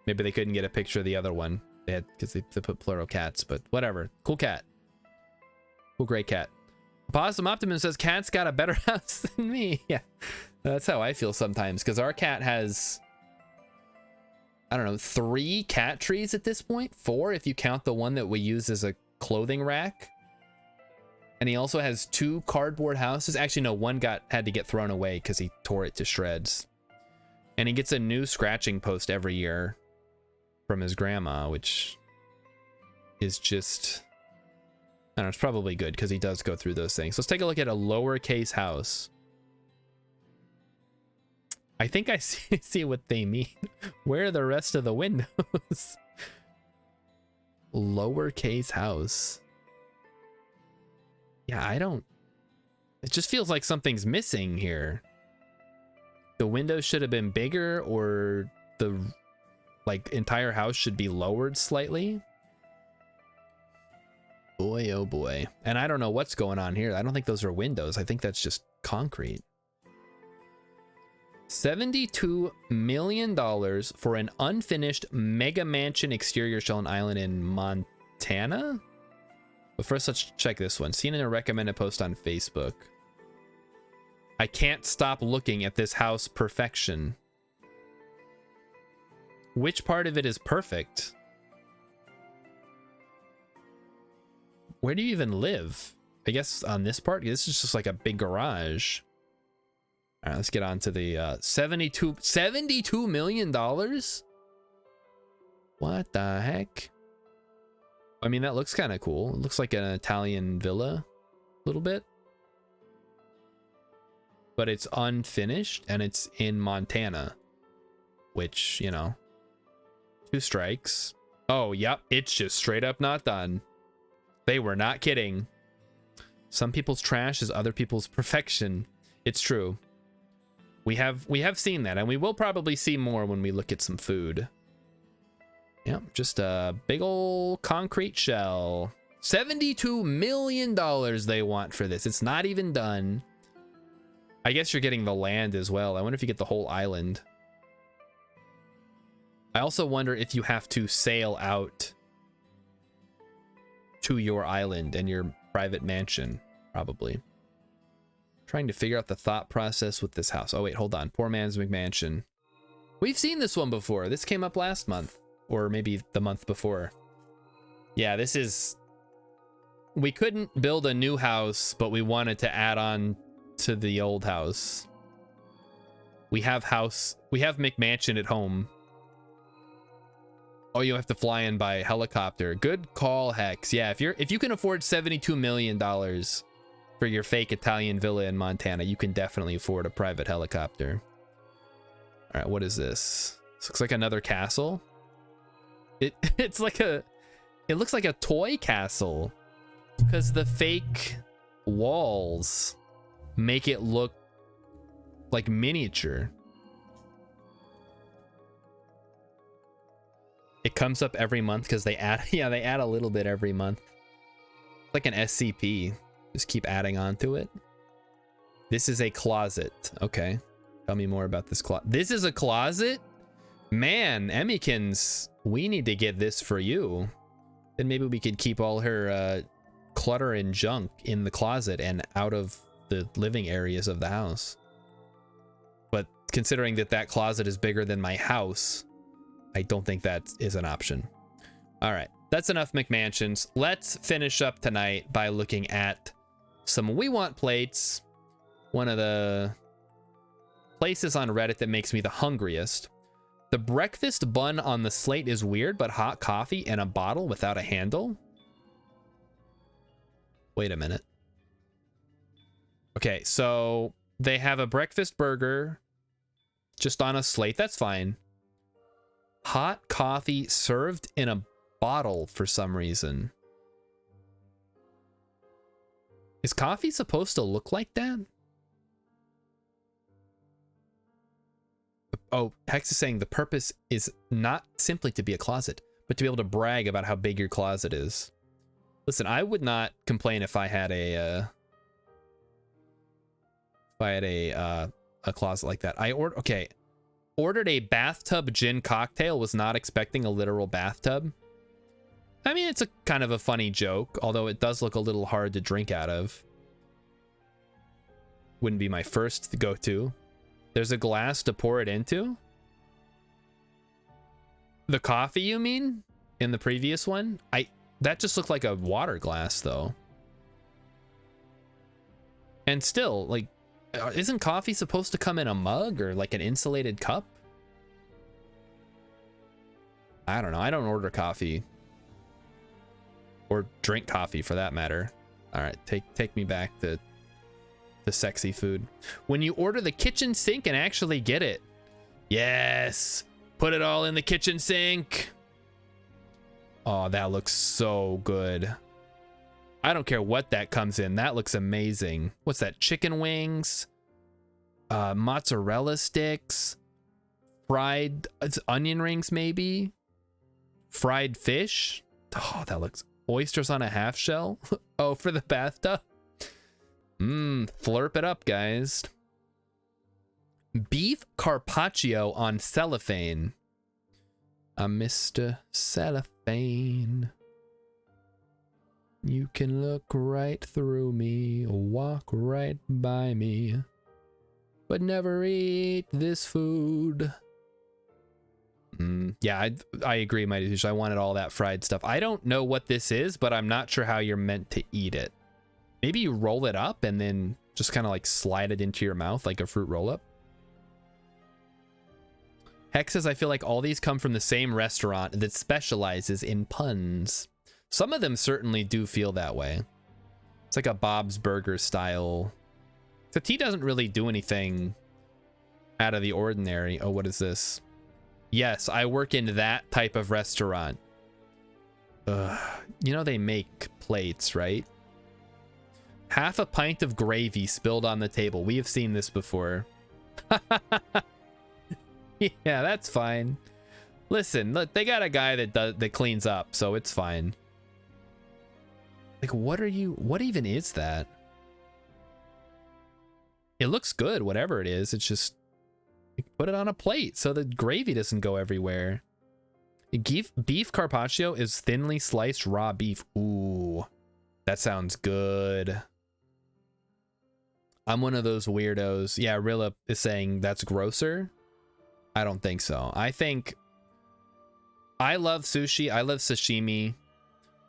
S1: Maybe they couldn't get a picture of the other one. They had, because they put plural cats, but whatever. Cool cat. Cool, great cat. Possum Optimum says, cat's got a better house than me. Yeah, that's how I feel sometimes, because our cat has, I don't know, 3 cat trees at this point. 4 if you count the one that we use as a clothing rack. And he also has 2 cardboard houses. Actually, no, one had to get thrown away because he tore it to shreds. And he gets a new scratching post every year from his grandma, which is just... I don't know, it's probably good because he does go through those things. Let's take a look at a lowercase house. I think I see what they mean. Where are the rest of the windows? Lowercase house. Yeah, I don't... It just feels like something's missing here. The windows should have been bigger, or the entire house should be lowered slightly. Boy, oh boy. And I don't know what's going on here. I don't think those are windows. I think that's just concrete. $72 million for an unfinished mega mansion exterior shell and island in Montana? But first, let's check this one. Seen in a recommended post on Facebook. I can't stop looking at this house perfection. Which part of it is perfect? Where do you even live? I guess on this part? This is just like a big garage. All right, let's get on to the $72 million? What the heck? I mean, that looks kind of cool. It looks like an Italian villa a little bit. but it's unfinished and it's in Montana, which, you know, 2 strikes. Oh, yep, it's just straight up not done. They were not kidding. Some people's trash is other people's perfection. It's true. We have seen that, and we will probably see more when we look at some food. Yep, just a big old concrete shell. $72 million they want for this. It's not even done. I guess you're getting the land as well. I wonder if you get the whole island. I also wonder if you have to sail out to your island and your private mansion, probably. Trying to figure out the thought process with this house. Oh wait, hold on. Poor Man's McMansion. We've seen this one before. This came up last month, or maybe the month before. Yeah, this is... We couldn't build a new house, but we wanted to add on to the old house. We have McMansion at home. Oh, you have to fly in by helicopter. Good call, Hex. Yeah, if you can afford $72 million for your fake Italian villa in Montana, you can definitely afford a private helicopter. All right, what is this? This looks like another castle. It looks like a toy castle because the fake walls make it look like miniature. It comes up every month because they add, yeah, they add a little bit every month. It's like an SCP. Just keep adding on to it. This is a closet. Okay. Tell me more about this closet. This is a closet? Man, Emmykins, we need to get this for you. Then maybe we could keep all her clutter and junk in the closet and out of the living areas of the house. But considering that closet is bigger than my house, I don't think that is an option. All right, that's enough McMansions. Let's finish up tonight by looking at some We Want plates. One of the places on Reddit that makes me the hungriest. The breakfast bun on the slate is weird, but hot coffee in a bottle without a handle? Wait a minute. Okay, so they have a breakfast burger just on a slate. That's fine. Hot coffee served in a bottle for some reason. Is coffee supposed to look like that? Oh, Hex is saying the purpose is not simply to be a closet, but to be able to brag about how big your closet is. Listen, I would not complain if I had a closet like that. Ordered a bathtub gin cocktail, was not expecting a literal bathtub. I mean, it's a kind of a funny joke, although it does look a little hard to drink out of. Wouldn't be my first go-to. There's a glass to pour it into? The coffee, you mean? In the previous one? That just looked like a water glass, though. And still, like, isn't coffee supposed to come in a mug or like an insulated cup? I don't know. I don't order coffee. Or drink coffee for that matter. All right, take me back to the sexy food. When you order the kitchen sink and actually get it. Yes. Put it all in the kitchen sink. Oh, that looks so good. I don't care what that comes in. That looks amazing. What's that? Chicken wings, mozzarella sticks, fried onion rings, maybe fried fish. Oh, that looks oysters on a half shell. Oh, for the bathtub. Flurp it up, guys. Beef carpaccio on cellophane. Mr. Cellophane. You can look right through me, walk right by me, but never eat this food. Yeah, I agree, my dude. I wanted all that fried stuff. I don't know what this is, but I'm not sure how you're meant to eat it. Maybe you roll it up and then just kind of like slide it into your mouth like a fruit roll-up. Hex says, I feel like all these come from the same restaurant that specializes in puns. Some of them certainly do feel that way. It's like a Bob's Burger style. The tea doesn't really do anything out of the ordinary. Oh, what is this? Yes, I work in that type of restaurant. You know they make plates, right? Half a pint of gravy spilled on the table. We have seen this before. Yeah, that's fine. Listen, look, they got a guy that cleans up, so it's fine. Like, what even is that? It looks good, whatever it is. It's just, put it on a plate so the gravy doesn't go everywhere. Beef carpaccio is thinly sliced raw beef. Ooh, that sounds good. I'm one of those weirdos. Yeah, Rilla is saying that's grosser. I don't think so. I think I love sushi. I love sashimi.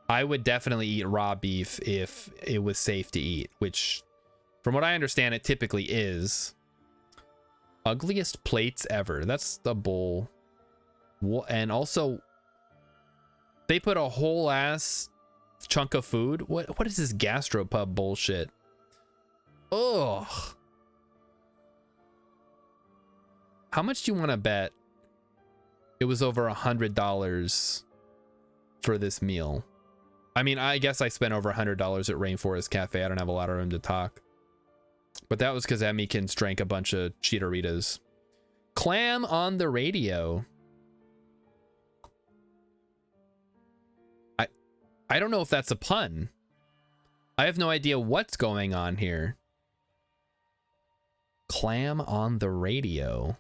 S1: I would definitely eat raw beef if it was safe to eat, which from what I understand, it typically is. Ugliest plates ever. That's the bowl. And also, they put a whole ass chunk of food. What is this gastropub bullshit? Ugh. How much do you want to bet it was over $100 for this meal? I mean, I guess I spent over $100 at Rainforest Cafe. I don't have a lot of room to talk. But that was because Emmykins drank a bunch of Cheetoritas. Clam on the radio. I don't know if that's a pun. I have no idea what's going on here. Clam on the radio.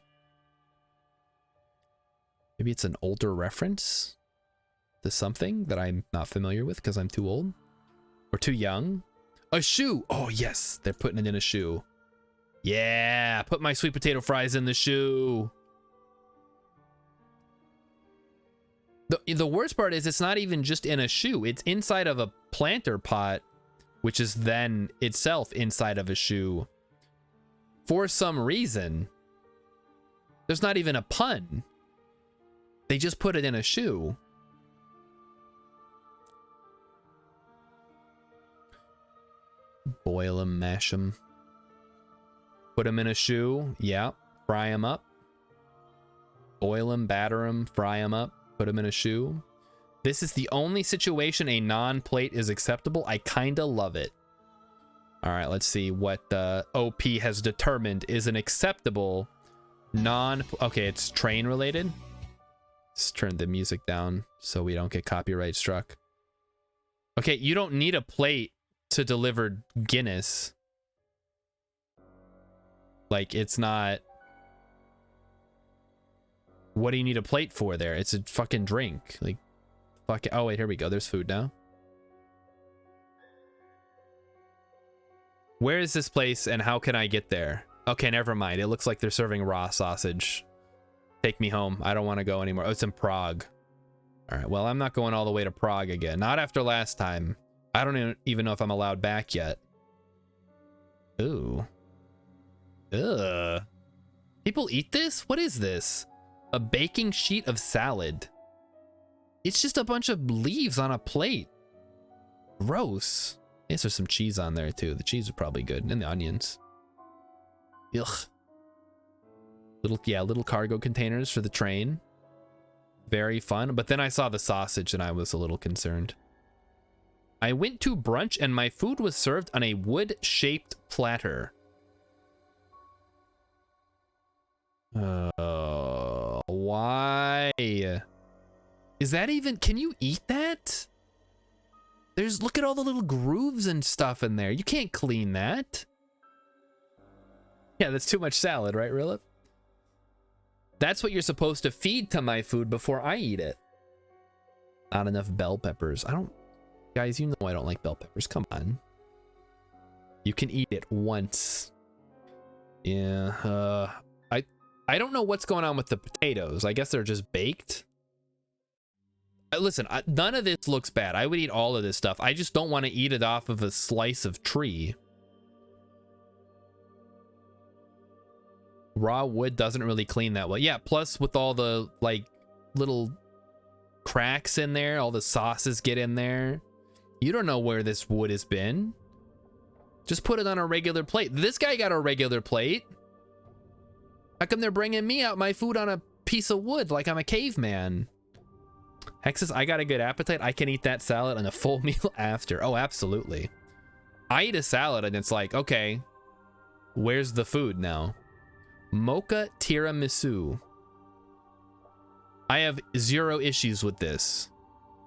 S1: Maybe it's an older reference to something that I'm not familiar with because I'm too old or too young. A shoe. Oh, yes. They're putting it in a shoe. Yeah. Put my sweet potato fries in the shoe. The worst part is it's not even just in a shoe. It's inside of a planter pot, which is then itself inside of a shoe. For some reason, there's not even a pun. They just put it in a shoe. Boil them, mash them. Put them in a shoe. Yeah. Fry them up. Boil them, batter them, fry them up. Put them in a shoe. This is the only situation a non-plate is acceptable. I kind of love it. All right, let's see what OP has determined is an acceptable okay, it's train related. Let's turn the music down so we don't get copyright struck. Okay, you don't need a plate to deliver Guinness. Like, it's not... What do you need a plate for there? It's a fucking drink. Like, fuck it. Oh, wait, here we go. There's food now. Where is this place and how can I get there? Okay, never mind. It looks like they're serving raw sausage. Take me home. I don't want to go anymore. Oh, it's in Prague. All right, well, I'm not going all the way to Prague again. Not after last time. I don't even know if I'm allowed back yet. Ooh. Ugh. People eat this? What is this? A baking sheet of salad. It's just a bunch of leaves on a plate. Gross. I guess there's some cheese on there too. The cheese is probably good. And the onions. Ugh. Little cargo containers for the train. Very fun. But then I saw the sausage and I was a little concerned. I went to brunch and my food was served on a wood-shaped platter. Why? Is that even... Can you eat that? Look at all the little grooves and stuff in there. You can't clean that. Yeah, that's too much salad, right, Rilla? That's what you're supposed to feed to my food before I eat it. Not enough bell peppers. Guys, you know I don't like bell peppers. Come on. You can eat it once. Yeah, I don't know what's going on with the potatoes. I guess they're just baked. Listen, none of this looks bad. I would eat all of this stuff. I just don't want to eat it off of a slice of tree. Raw wood doesn't really clean that well. Yeah, plus with all the, like, little cracks in there, all the sauces get in there. You don't know where this wood has been. Just put it on a regular plate. This guy got a regular plate. How come they're bringing me out my food on a piece of wood like I'm a caveman? Hexus, I got a good appetite. I can eat that salad and a full meal after. Oh, absolutely. I eat a salad and it's like, okay, where's the food now? Mocha tiramisu. I have 0 issues with this.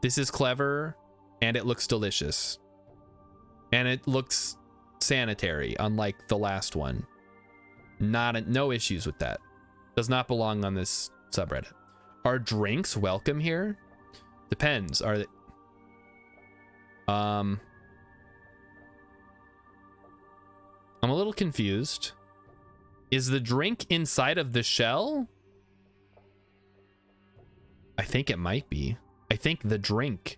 S1: This is clever and it looks delicious. And it looks sanitary, unlike the last one. No issues with that. Does not belong on this subreddit. Are drinks welcome here? Depends. Are they... I'm a little confused. Is the drink inside of the shell? I think it might be. I think the drink.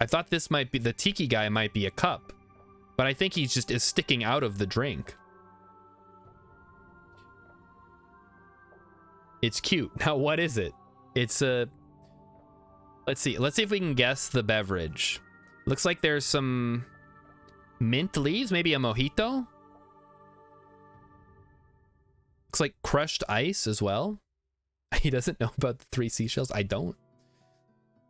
S1: I thought this might be, the tiki guy might be a cup, but I think he just is sticking out of the drink. It's cute. Now, what is it? It's a... Let's see if we can guess the beverage. Looks like there's some mint leaves, maybe a mojito. Looks like crushed ice as well. He doesn't know about the 3 seashells. I don't.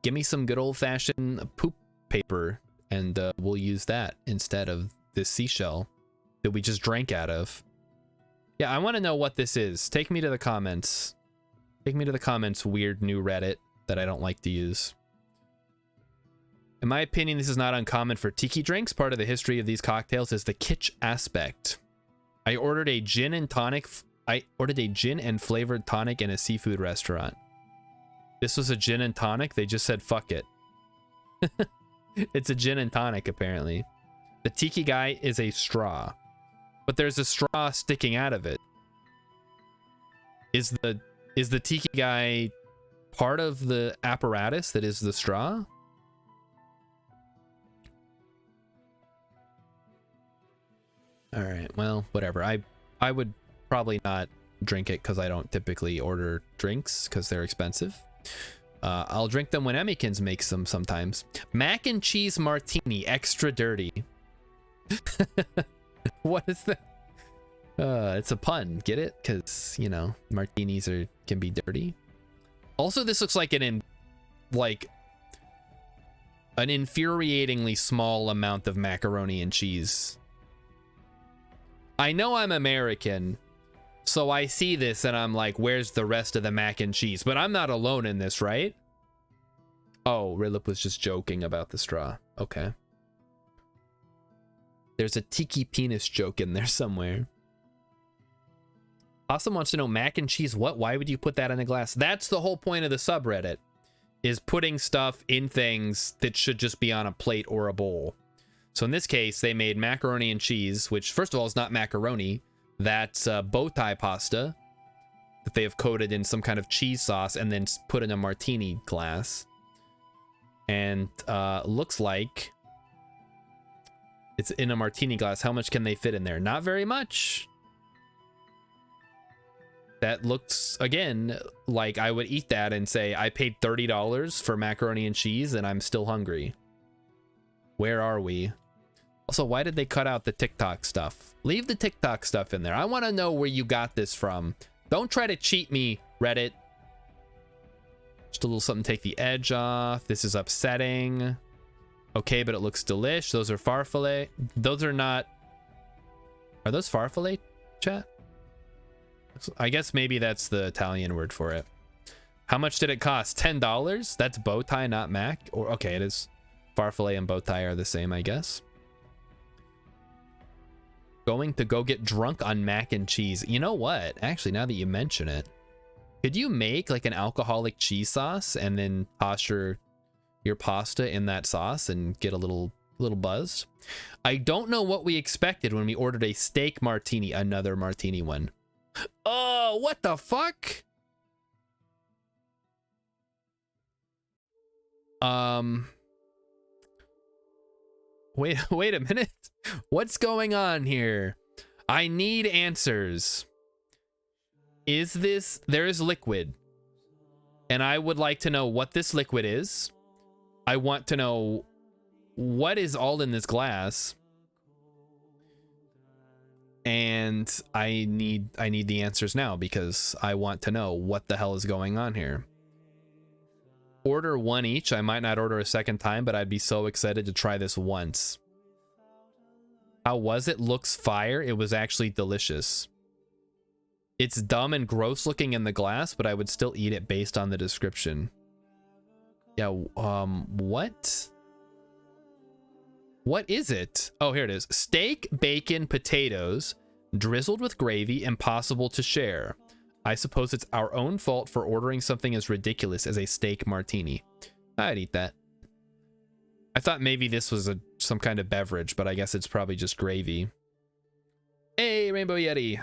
S1: Give me some good old-fashioned poop paper and we'll use that instead of this seashell that we just drank out of. Yeah, I want to know what this is. Take me to the comments. Take me to the comments, weird new Reddit that I don't like to use. In my opinion, this is not uncommon for tiki drinks. Part of the history of these cocktails is the kitsch aspect. I ordered a gin and flavored tonic in a seafood restaurant. This was a gin and tonic. They just said, fuck it. It's a gin and tonic, apparently. The tiki guy is a straw, but there's a straw sticking out of it. Is the tiki guy part of the apparatus that is the straw? All right, well, whatever. I would probably not drink it because I don't typically order drinks because they're expensive. I'll drink them when Emmykins makes them sometimes. Mac and cheese martini, extra dirty. What is that? It's a pun. Get it? Because, you know, martinis can be dirty. Also, this looks like an infuriatingly small amount of macaroni and cheese. I know I'm American, so I see this and I'm like, where's the rest of the mac and cheese? But I'm not alone in this, right? Oh, Ridlip was just joking about the straw. Okay. There's a tiki penis joke in there somewhere. Awesome wants to know, mac and cheese, what? Why would you put that in a glass? That's the whole point of the subreddit, is putting stuff in things that should just be on a plate or a bowl. So in this case, they made macaroni and cheese, which first of all is not macaroni. That's bow tie pasta that they have coated in some kind of cheese sauce and then put in a martini glass. And looks like it's in a martini glass. How much can they fit in there? Not very much. That looks, again, like I would eat that and say, I paid $30 for macaroni and cheese and I'm still hungry. Where are we? Also, why did they cut out the TikTok stuff? Leave the TikTok stuff in there. I want to know where you got this from. Don't try to cheat me, Reddit. Just a little something to take the edge off. This is upsetting. Okay, but it looks delish. Those are farfalle. Those are not... Are those farfalle, chat? I guess maybe that's the Italian word for it. How much did it cost? $10? That's bow tie, not mac? Or okay, it is. Farfalle and bow tie are the same, I guess. Going to go get drunk on mac and cheese. You know what? Actually, now that you mention it, could you make like an alcoholic cheese sauce and then toss your pasta in that sauce and get a little buzz? I don't know what we expected when we ordered a steak martini, another martini one. Oh, what the fuck? Wait a minute. What's going on here? I need answers. Is this... There is liquid. And I would like to know what this liquid is. I want to know what is all in this glass. And I need the answers now because I want to know what the hell is going on here. Order one each. I might not order a second time, but I'd be so excited to try this once. How was it? Looks fire. It was actually delicious. It's dumb and gross looking in the glass, but I would still eat it based on the description. Yeah, what? What is it? Oh, here it is. Steak, bacon, potatoes, drizzled with gravy, impossible to share. I suppose it's our own fault for ordering something as ridiculous as a steak martini. I'd eat that. I thought maybe this was some kind of beverage, but I guess it's probably just gravy. Hey, Rainbow Yeti.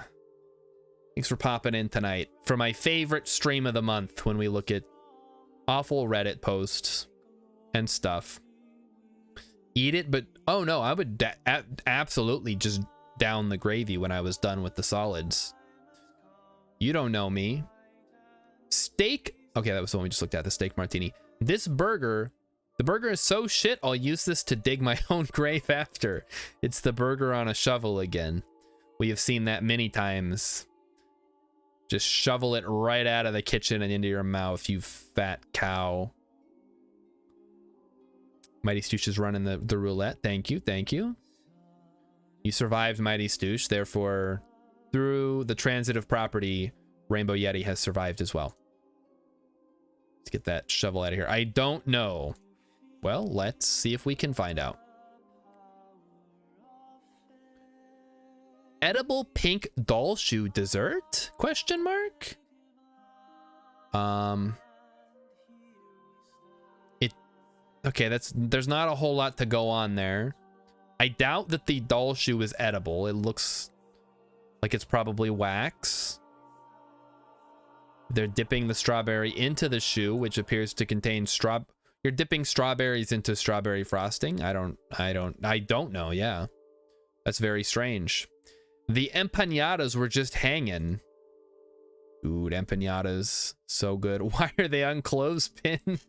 S1: Thanks for popping in tonight for my favorite stream of the month when we look at awful Reddit posts and stuff. Eat it, but oh no, I would absolutely just down the gravy when I was done with the solids. You don't know me. Steak. Okay, that was the one we just looked at, the steak martini. This burger, the burger is so shit, I'll use this to dig my own grave after. It's the burger on a shovel again. We have seen that many times. Just shovel it right out of the kitchen and into your mouth, you fat cow. Mighty Stoosh is running the roulette. Thank you, thank you. You survived, Mighty Stoosh, therefore, through the transitive property, Rainbow Yeti has survived as well. Let's get that shovel out of here. I don't know. Well, let's see if we can find out. Edible pink doll shoe dessert? Question mark? Okay, there's not a whole lot to go on there. I doubt that the doll shoe is edible. It looks like it's probably wax. They're dipping the strawberry into the shoe, which appears to contain you're dipping strawberries into strawberry frosting. I don't know. Yeah. That's very strange. The empanadas were just hanging. Dude, empanadas, so good. Why are they on clothespins?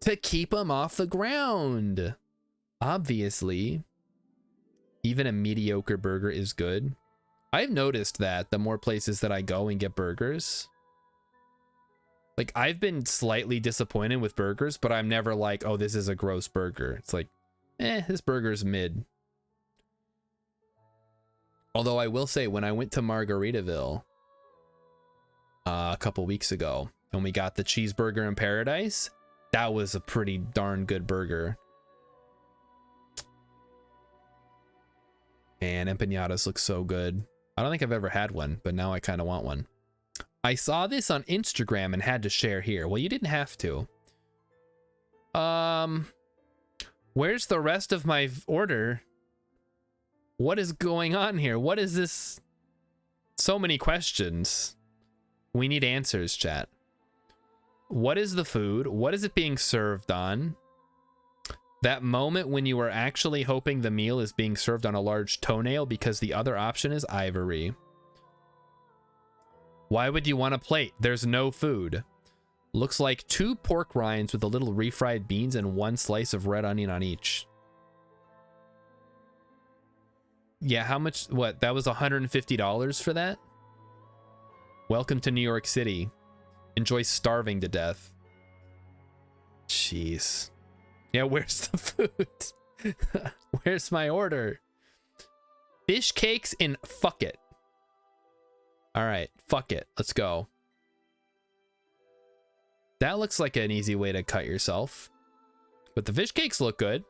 S1: To keep them off the ground. Obviously. Even a mediocre burger is good. I've noticed that the more places that I go and get burgers, like, I've been slightly disappointed with burgers, but I'm never like, oh, this is a gross burger. It's like, this burger's mid. Although I will say, when I went to Margaritaville a couple weeks ago, and we got the cheeseburger in paradise, that was a pretty darn good burger. Man, empanadas look so good. I don't think I've ever had one, but now I kind of want one. I saw this on Instagram and had to share here. Well, you didn't have to. Where's the rest of my order? What is going on here? What is this? So many questions. We need answers, chat. What is the food? What is it being served on? That moment when you are actually hoping the meal is being served on a large toenail because the other option is ivory. Why would you want a plate? There's no food. Looks like 2 pork rinds with a little refried beans and 1 slice of red onion on each. Yeah, how much? What? That was $150 for that? Welcome to New York City. Enjoy starving to death. Jeez. Yeah, where's the food? Where's my order? Fish cakes in fuck it. All right, fuck it. Let's go. That looks like an easy way to cut yourself. But the fish cakes look good.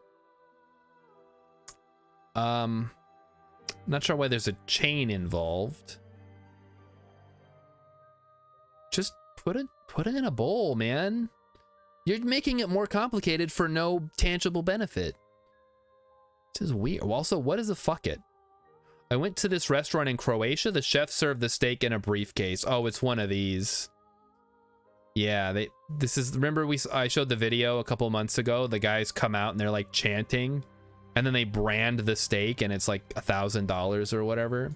S1: Not sure why there's a chain involved. Just put it in a bowl, man. You're making it more complicated for no tangible benefit. This is weird. Also, what is a fuck it? I went to this restaurant in Croatia. The chef served the steak in a briefcase. Oh, it's one of these. Yeah, remember I showed the video a couple months ago. The guys come out and they're like chanting, and then they brand the steak and it's like $1,000 or whatever.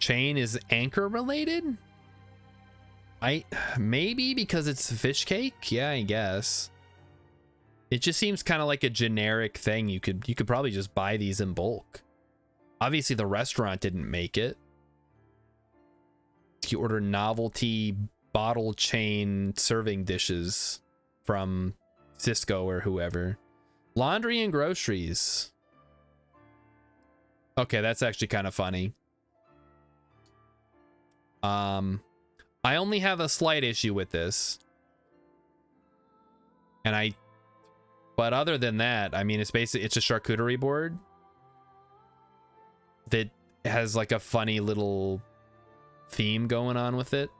S1: Chain is anchor related? Maybe because it's fish cake? Yeah, I guess. It just seems kind of like a generic thing. You could probably just buy these in bulk. Obviously, the restaurant didn't make it. You order novelty bottle chain serving dishes from Cisco or whoever. Laundry and groceries. Okay, that's actually kind of funny. I only have a slight issue with this. But other than that, I mean, it's basically, it's a charcuterie board that has like a funny little theme going on with it.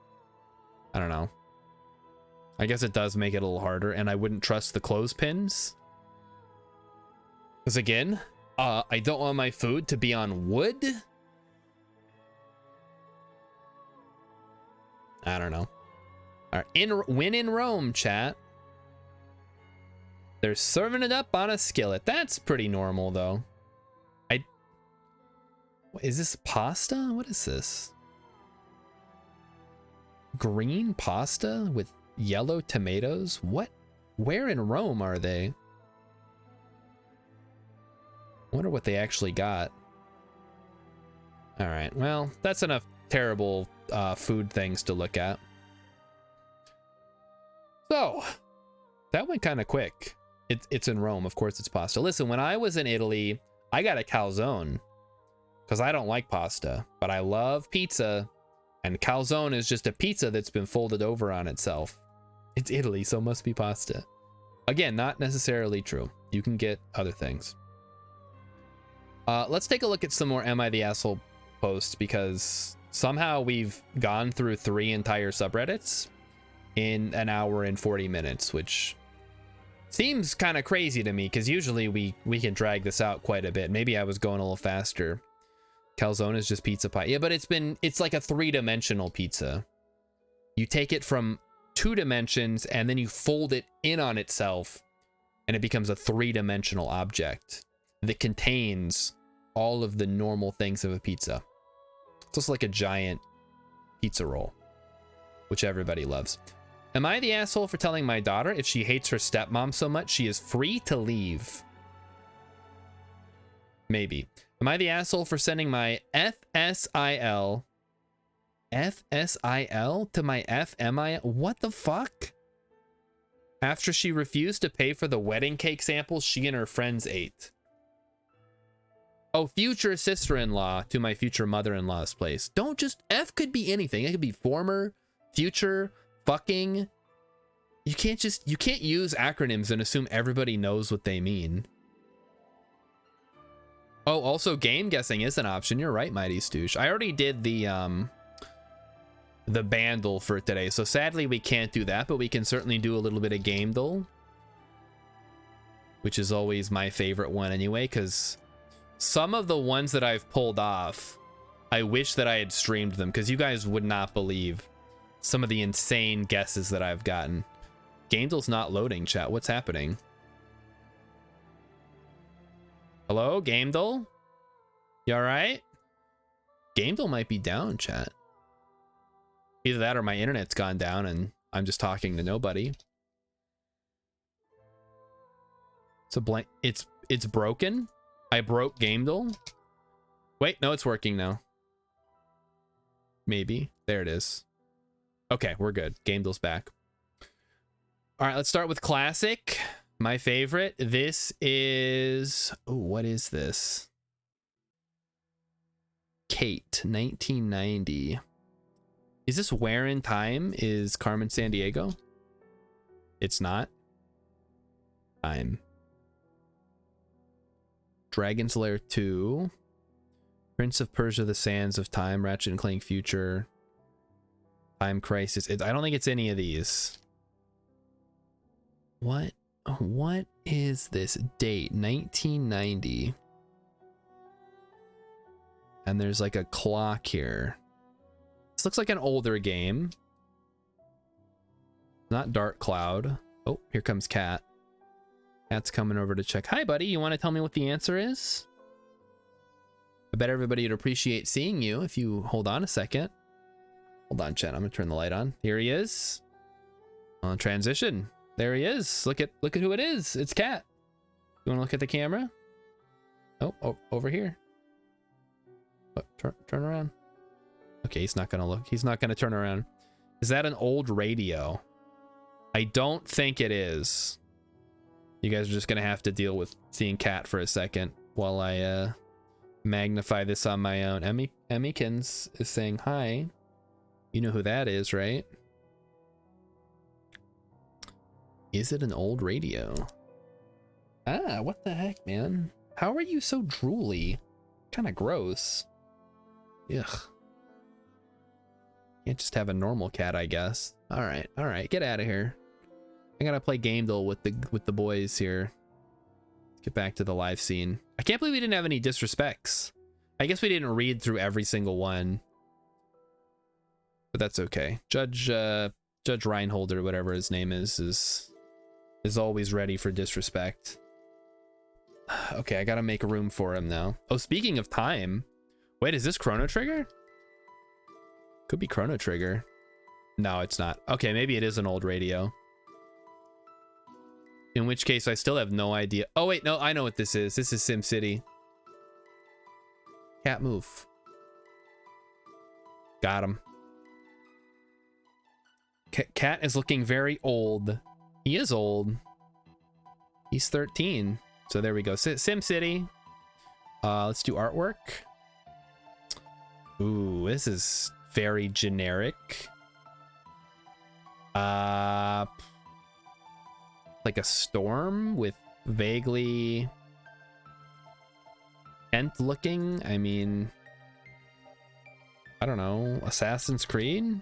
S1: I don't know. I guess it does make it a little harder, and I wouldn't trust the clothespins. Because again, I don't want my food to be on wood. I don't know. All right, when in Rome, chat. They're serving it up on a skillet. That's pretty normal, though. Is this pasta? What is this? Green pasta with yellow tomatoes? What? Where in Rome are they? I wonder what they actually got. All right, well, that's enough terrible food things to look at. So, that went kind of quick. It's in Rome, of course it's pasta. Listen, when I was in Italy, I got a calzone because I don't like pasta, but I love pizza, and calzone is just a pizza that's been folded over on itself. It's Italy, so it must be pasta. Again, not necessarily true. You can get other things. Let's take a look at some more Am I the Asshole posts, because somehow we've gone through 3 entire subreddits in an hour and 40 minutes, which seems kind of crazy to me, because usually we can drag this out quite a bit. Maybe I was going a little faster. Calzone is just pizza pie. Yeah, but it's like a 3-dimensional pizza. You take it from 2 dimensions and then you fold it in on itself, and it becomes a 3-dimensional object that contains all of the normal things of a pizza. It's just like a giant pizza roll, which everybody loves. Am I the asshole for telling my daughter if she hates her stepmom so much she is free to leave? Maybe. Am I the asshole for sending my FSIL to my FMIL? What the fuck? After she refused to pay for the wedding cake samples she and her friends ate. Oh, future sister-in-law to my future mother-in-law's place. Don't just, F could be anything. It could be former, future, fucking. You can't use acronyms and assume everybody knows what they mean. Oh, also game guessing is an option. You're right, Mighty Stoosh. I already did the bandle for today, so sadly we can't do that, but we can certainly do a little bit of gamedle, which is always my favorite one anyway, because some of the ones that I've pulled off, I wish that I had streamed them, because you guys would not believe some of the insane guesses that I've gotten. Gamedle's not loading, chat. What's happening? Hello, Gamedle? You alright? Gamedle might be down, chat. Either that or my internet's gone down and I'm just talking to nobody. It's a blank. It's broken. I broke Gamedle. Wait, no, it's working now. Maybe. There it is. Okay, we're good. Gamedle's back. All right, let's start with classic. My favorite. This is... Oh, what is this? Kate, 1990. Is this Where in Time is Carmen Sandiego? It's not. Time. Dragon's Lair 2. Prince of Persia, The Sands of Time, Ratchet and Clank Future. Time Crisis. I don't think it's any of these. What is this date? 1990. And there's like a clock here. This looks like an older game. Not Dark Cloud. Oh, here comes Cat. Cat's coming over to check. Hi, buddy. You want to tell me what the answer is? I bet everybody would appreciate seeing you if you hold on a second. Hold on, chat. I'm gonna turn the light on. Here he is. On transition. There he is. Look at who it is. It's Cat. You want to look at the camera? Oh, over here. What? Turn around. Okay, he's not gonna look. He's not gonna turn around. Is that an old radio? I don't think it is. You guys are just gonna have to deal with seeing Cat for a second while I magnify this on my own. Emmykins is saying hi. You know who that is, right? Is it an old radio? Ah, what the heck, man? How are you so drooly? Kind of gross. Ugh. Can't just have a normal cat, I guess. All right, get out of here. I gotta play Gamedle with the boys here. Let's get back to the live scene. I can't believe we didn't have any disrespects. I guess we didn't read through every single one, but that's okay. Judge Reinhold or whatever his name is always ready for disrespect. Okay, I gotta make room for him now. Oh, speaking of time, wait, is this Chrono Trigger? Could be Chrono Trigger. No, it's not. Okay, maybe it is an old radio. In which case, I still have no idea. Oh, wait, no, I know what this is. This is SimCity. Cat move. Got him. Cat is looking very old. He is old. He's 13. So there we go. SimCity. Let's do artwork. Ooh, this is very generic. Like a storm with vaguely tent looking. I mean, I don't know. Assassin's Creed?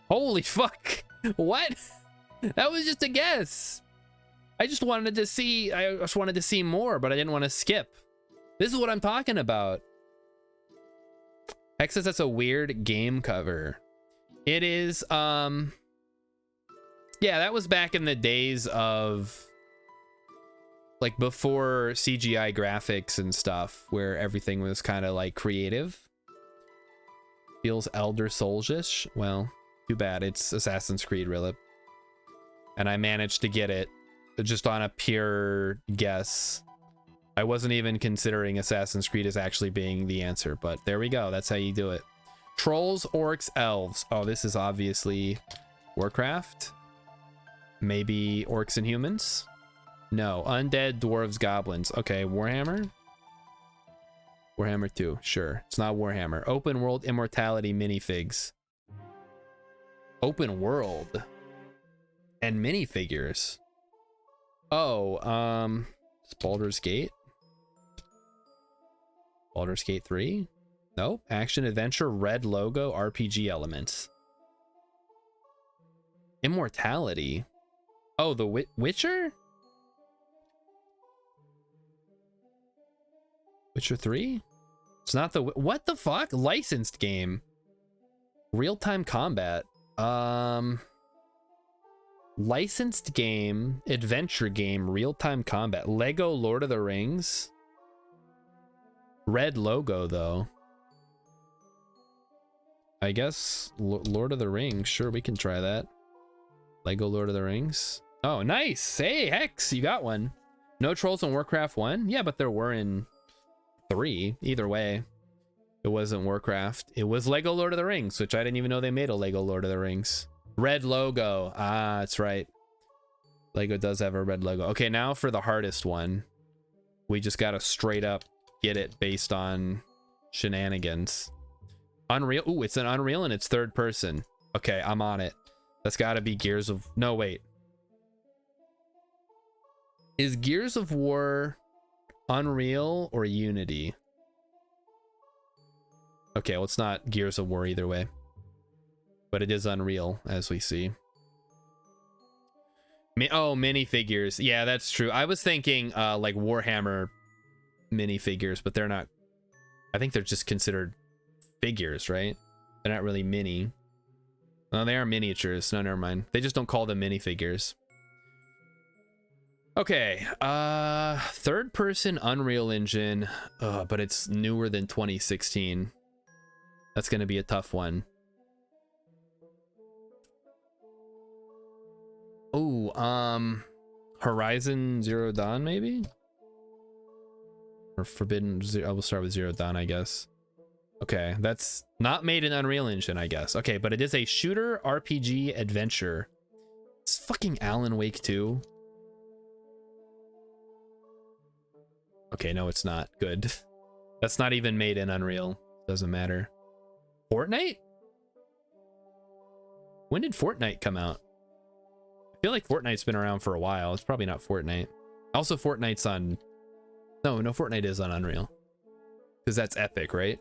S1: Holy fuck. What? That was just a guess. I just wanted to see more, but I didn't want to skip. This is what I'm talking about. Hex says that's a weird game cover. It is, yeah, that was back in the days of, like, before CGI graphics and stuff, where everything was kind of, like, creative. Feels Elder Souls-ish. Well, too bad. It's Assassin's Creed, really. And I managed to get it just on a pure guess. I wasn't even considering Assassin's Creed as actually being the answer, but there we go. That's how you do it. Trolls, orcs, elves. Oh, this is obviously Warcraft. Maybe orcs and humans. No, undead, dwarves, goblins. Okay, Warhammer. Warhammer 2, sure. It's not Warhammer. Open world immortality minifigs. Open world and minifigures. Oh, it's Baldur's Gate. Baldur's Gate 3? Nope. Action adventure, red logo, RPG elements. Immortality. Oh, the Witcher? Witcher 3? It's not the... What the fuck? Licensed game. Real-time combat. Licensed game, adventure game, real-time combat. Lego Lord of the Rings. Red logo, though. I guess Lord of the Rings. Sure, we can try that. Lego Lord of the Rings. Oh, nice. Hey, Hex, you got one. No trolls in Warcraft 1? Yeah, but there were in 3. Either way, it wasn't Warcraft. It was Lego Lord of the Rings, which I didn't even know they made a Lego Lord of the Rings. Red logo. Ah, that's right. Lego does have a red logo. Okay, now for the hardest one. We just gotta straight up get it based on shenanigans. Unreal. Ooh, it's an Unreal and it's third person. Okay, I'm on it. That's gotta be Gears of... No, wait. Is Gears of War Unreal or Unity? Okay, well, it's not Gears of War either way. But it is Unreal, as we see. Oh, minifigures. Yeah, that's true. I was thinking like Warhammer minifigures, but they're not... I think they're just considered figures, right? They're not really mini. No, they are miniatures. No, never mind. They just don't call them minifigures. Okay. Third person Unreal Engine. But it's newer than 2016. That's going to be a tough one. Oh, Horizon Zero Dawn, maybe? Or Forbidden Zero. I will start with Zero Dawn, I guess. Okay, that's not made in Unreal Engine, I guess. Okay, but it is a shooter RPG adventure. It's fucking Alan Wake 2. Okay, no, it's not. Good. That's not even made in Unreal. Doesn't matter. Fortnite? When did Fortnite come out? I feel like Fortnite's been around for a while. It's probably not Fortnite. Also, Fortnite's on... No, Fortnite is on Unreal. Because that's Epic, right?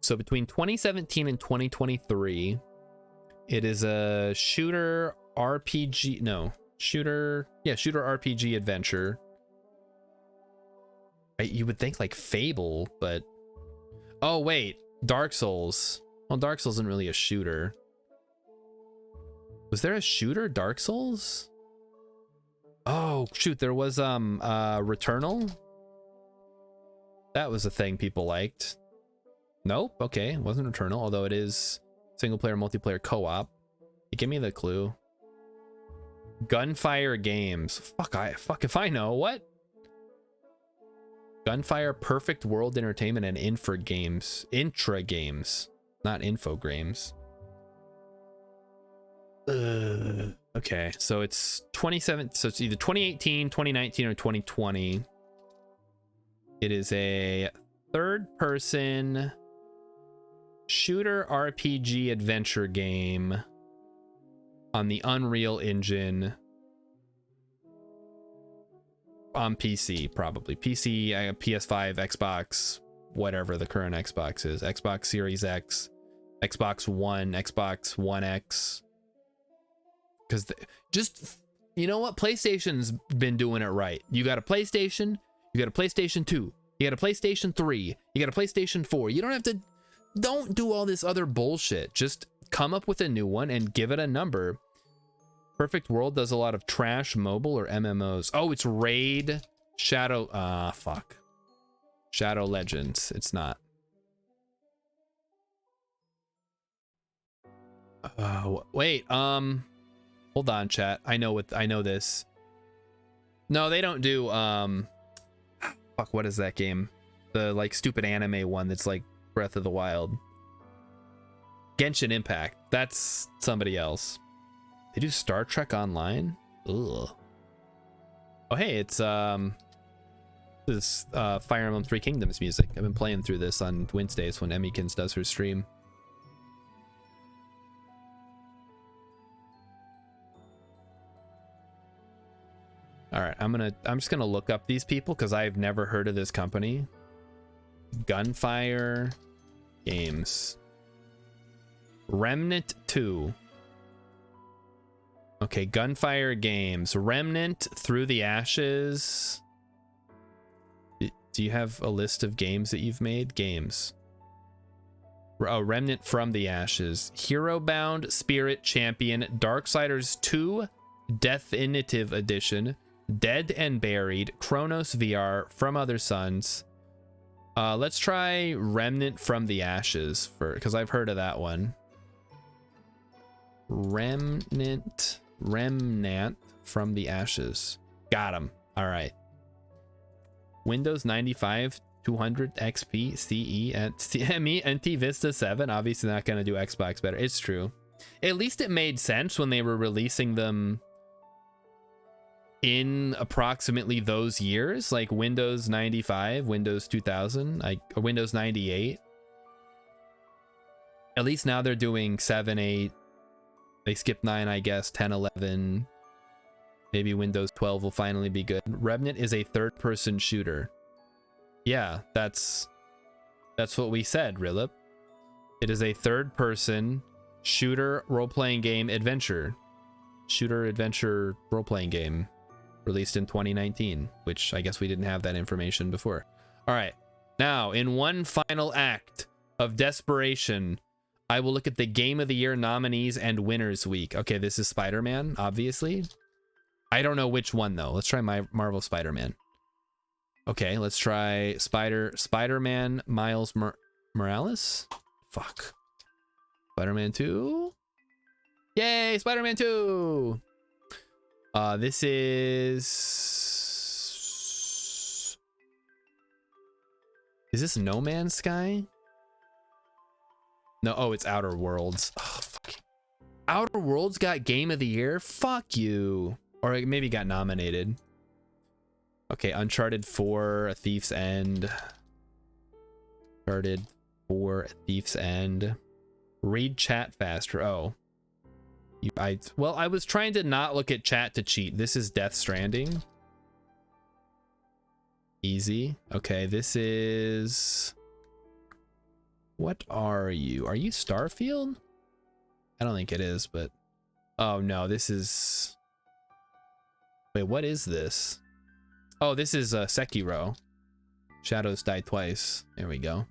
S1: So between 2017 and 2023, it is a shooter RPG... No. Shooter RPG adventure. You would think like Fable, but... Oh, wait. Dark Souls. Well, Dark Souls isn't really a shooter. Was there a shooter Dark Souls? Oh, shoot. There was, Returnal? That was a thing people liked. Nope. Okay. It wasn't Returnal, although it is single player, multiplayer co-op. Give me the clue. Gunfire Games. Fuck if I know. What? Gunfire, Perfect World Entertainment, and Intra Games. Not Infogrames. Okay, so it's 27. So it's either 2018, 2019, or 2020. It is a third-person shooter RPG adventure game on the Unreal Engine. On PC, probably. PC, PS5, Xbox, whatever the current Xbox is. Xbox Series X, Xbox One, Xbox One X. Because you know what? PlayStation's been doing it right. You got a PlayStation, you got a PlayStation 2, you got a PlayStation 3, you got a PlayStation 4. You don't do all this other bullshit. Just come up with a new one and give it a number. Perfect World does a lot of trash mobile or MMOs. Oh, it's Raid Shadow. Fuck. Shadow Legends. It's not. Wait. Hold on, chat. I know this. No, they don't do. Fuck. What is that game? The like stupid anime one that's like Breath of the Wild. Genshin Impact. That's somebody else. They do Star Trek Online? Ugh. Oh, hey, it's this Fire Emblem Three Kingdoms music. I've been playing through this on Wednesdays when Emmykins does her stream. All right, I'm just gonna look up these people because I've never heard of this company. Gunfire Games. Remnant 2. Okay, Gunfire Games. Remnant, Through the Ashes. Do you have a list of games that you've made? Games. Oh, Remnant from the Ashes. Hero Bound, Spirit Champion, Darksiders 2, Definitive Edition, Dead and Buried, Chronos VR, From Other Suns. Let's try Remnant from the Ashes because I've heard of that one. Remnant from the Ashes. Got him. All right. Windows 95, 200 XP, CE, and CME, NT Vista 7. Obviously not going to do Xbox better. It's true. At least it made sense when they were releasing them in approximately those years, like Windows 95, Windows 2000, or Windows 98. At least now they're doing 7, 8. They skipped 9, I guess, 10, 11. Maybe Windows 12 will finally be good. Remnant is a third-person shooter. Yeah, that's what we said, Rilip. It is a third-person shooter role-playing game adventure. Shooter adventure role-playing game released in 2019, which I guess we didn't have that information before. All right, now in one final act of desperation, I will look at the Game of the Year nominees and winners week. Okay, this is Spider-Man, obviously. I don't know which one though. Let's try Marvel Spider-Man. Okay, let's try Spider-Man Miles Morales. Fuck. Spider-Man 2. Yay, Spider-Man 2. This is Is this No Man's Sky? No, oh, it's Outer Worlds. Oh, fuck. Outer Worlds got Game of the Year? Fuck you. Or it maybe got nominated. Okay, Uncharted 4, A Thief's End. Uncharted 4, A Thief's End. Read chat faster. Oh. Well, I was trying to not look at chat to cheat. This is Death Stranding. Easy. Okay, this is... What are you? Are you Starfield? I don't think it is, but... Oh, no, this is... Wait, what is this? Oh, this is Sekiro. Shadows Die Twice. There we go.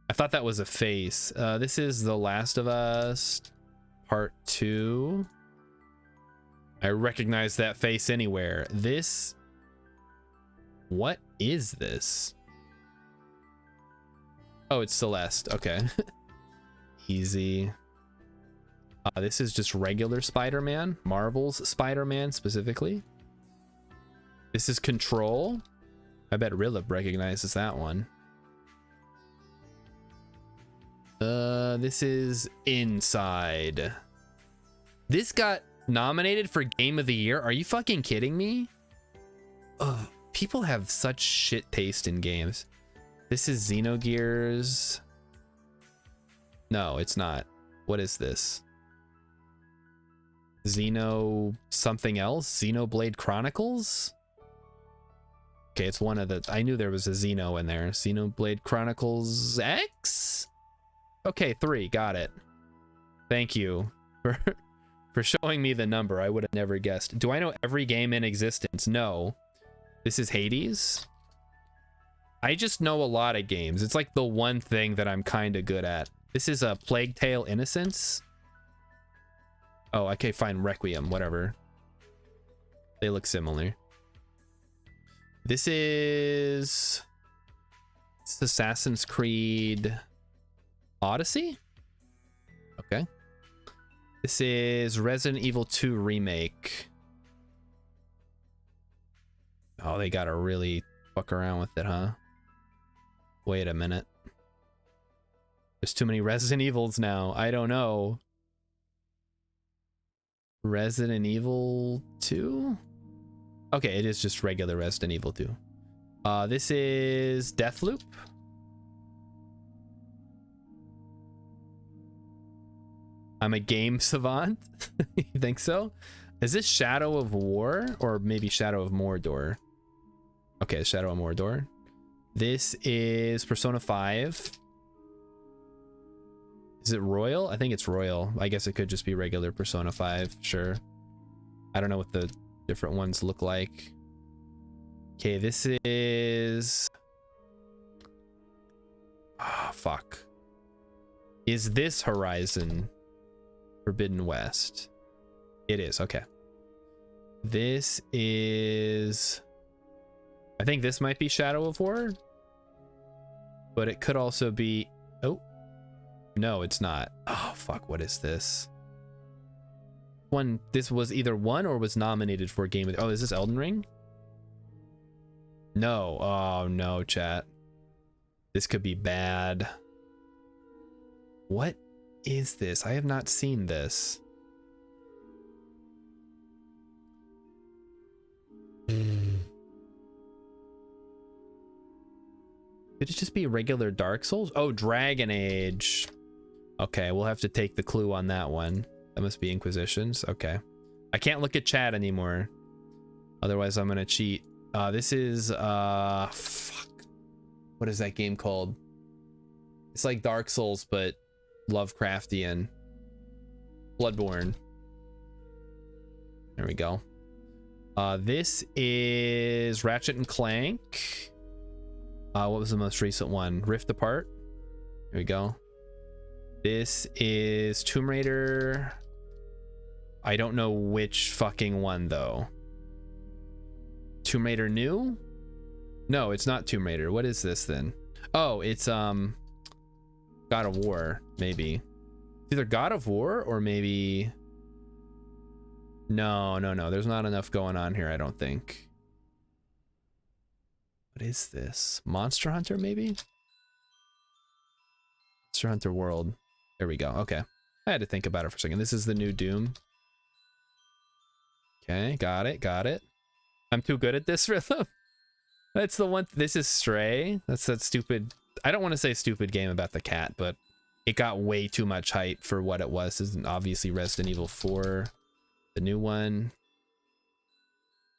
S1: I thought that was a face. This is The Last of Us Part 2. I recognize that face anywhere. This... What is this? Oh, it's Celeste. Okay. Easy. This is just regular Spider-Man. Marvel's Spider-Man specifically. This is Control. I bet Rilip recognizes that one. This is Inside. This got nominated for Game of the Year. Are you fucking kidding me? Ugh. People have such shit taste in games. This is Xenogears. No, it's not. What is this? Xeno something else? Xenoblade Chronicles? Okay, it's one of the... I knew there was a Xeno in there. Xenoblade Chronicles X? Okay, 3. Got it. Thank you for showing me the number. I would have never guessed. Do I know every game in existence? No. This is Hades. I just know a lot of games. It's like the one thing that I'm kind of good at. This is a Plague Tale Innocence. Oh, okay, fine. Requiem, whatever. They look similar. This is... It's Assassin's Creed Odyssey? Okay. This is Resident Evil 2 Remake. Oh, they gotta really fuck around with it, huh? Wait a minute. There's too many Resident Evils now. I don't know. Resident Evil 2? Okay, it is just regular Resident Evil 2. This is Deathloop. I'm a game savant. You think so? Is this Shadow of War or maybe Shadow of Mordor? Okay, Shadow of Mordor. This is Persona 5. Is it Royal? I think it's Royal. I guess it could just be regular Persona 5. Sure. I don't know what the different ones look like. Okay, this is... Oh, fuck. Is this Horizon Forbidden West? It is, okay. This is... I think this might be Shadow of War. But it could also be... Oh. No, it's not. Oh, fuck, what is this? This was either won or was nominated for Game of the... Oh, is this Elden Ring? No. Oh, no, chat. This could be bad. What is this? I have not seen this. Could it just be regular Dark Souls? Oh, Dragon Age. Okay, we'll have to take the clue on that one. That must be Inquisitions. Okay. I can't look at chat anymore. Otherwise, I'm gonna cheat. This is, fuck. What is that game called? It's like Dark Souls, but Lovecraftian. Bloodborne. There we go. This is Ratchet and Clank. What was the most recent one? Rift Apart. There we go. This is Tomb Raider. I don't know which fucking one though. Tomb Raider New? No, it's not Tomb Raider. What is this then? Oh, it's God of War, maybe. It's either God of War or maybe... No. There's not enough going on here, I don't think. What is this? Monster Hunter, maybe? Monster Hunter World. There we go. Okay. I had to think about it for a second. This is the new Doom. Okay, got it, got it. I'm too good at this rhythm. That's the one. This is Stray. That's that stupid. I don't want to say stupid game about the cat, but it got way too much hype for what it was. This is obviously Resident Evil 4, the new one,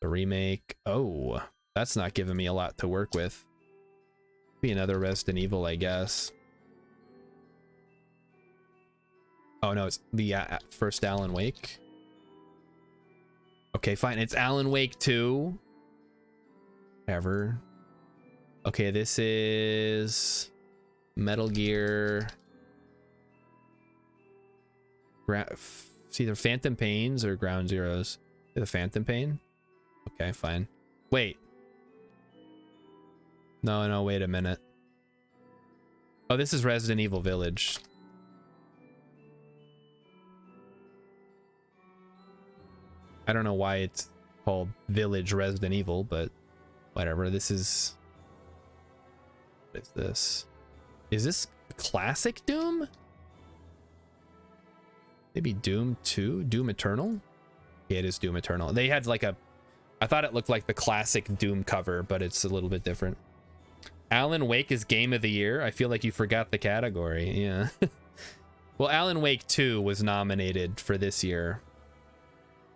S1: the remake. Oh, that's not giving me a lot to work with. Be another Resident Evil, I guess. Oh no, it's the first Alan Wake. Okay, fine. It's Alan Wake 2. Whatever. Okay, this is Metal Gear. It's either Phantom Pains or Ground Zeroes. The Phantom Pain? Okay, fine. Wait. No, wait a minute. Oh, this is Resident Evil Village. I don't know why it's called Village Resident Evil, but whatever. This is... What is this? Is this classic Doom? Maybe Doom 2? Doom Eternal? Yeah, it is Doom Eternal. They had like a... I thought it looked like the classic Doom cover, but it's a little bit different. Alan Wake is Game of the Year. I feel like you forgot the category. Yeah. Well, Alan Wake 2 was nominated for this year.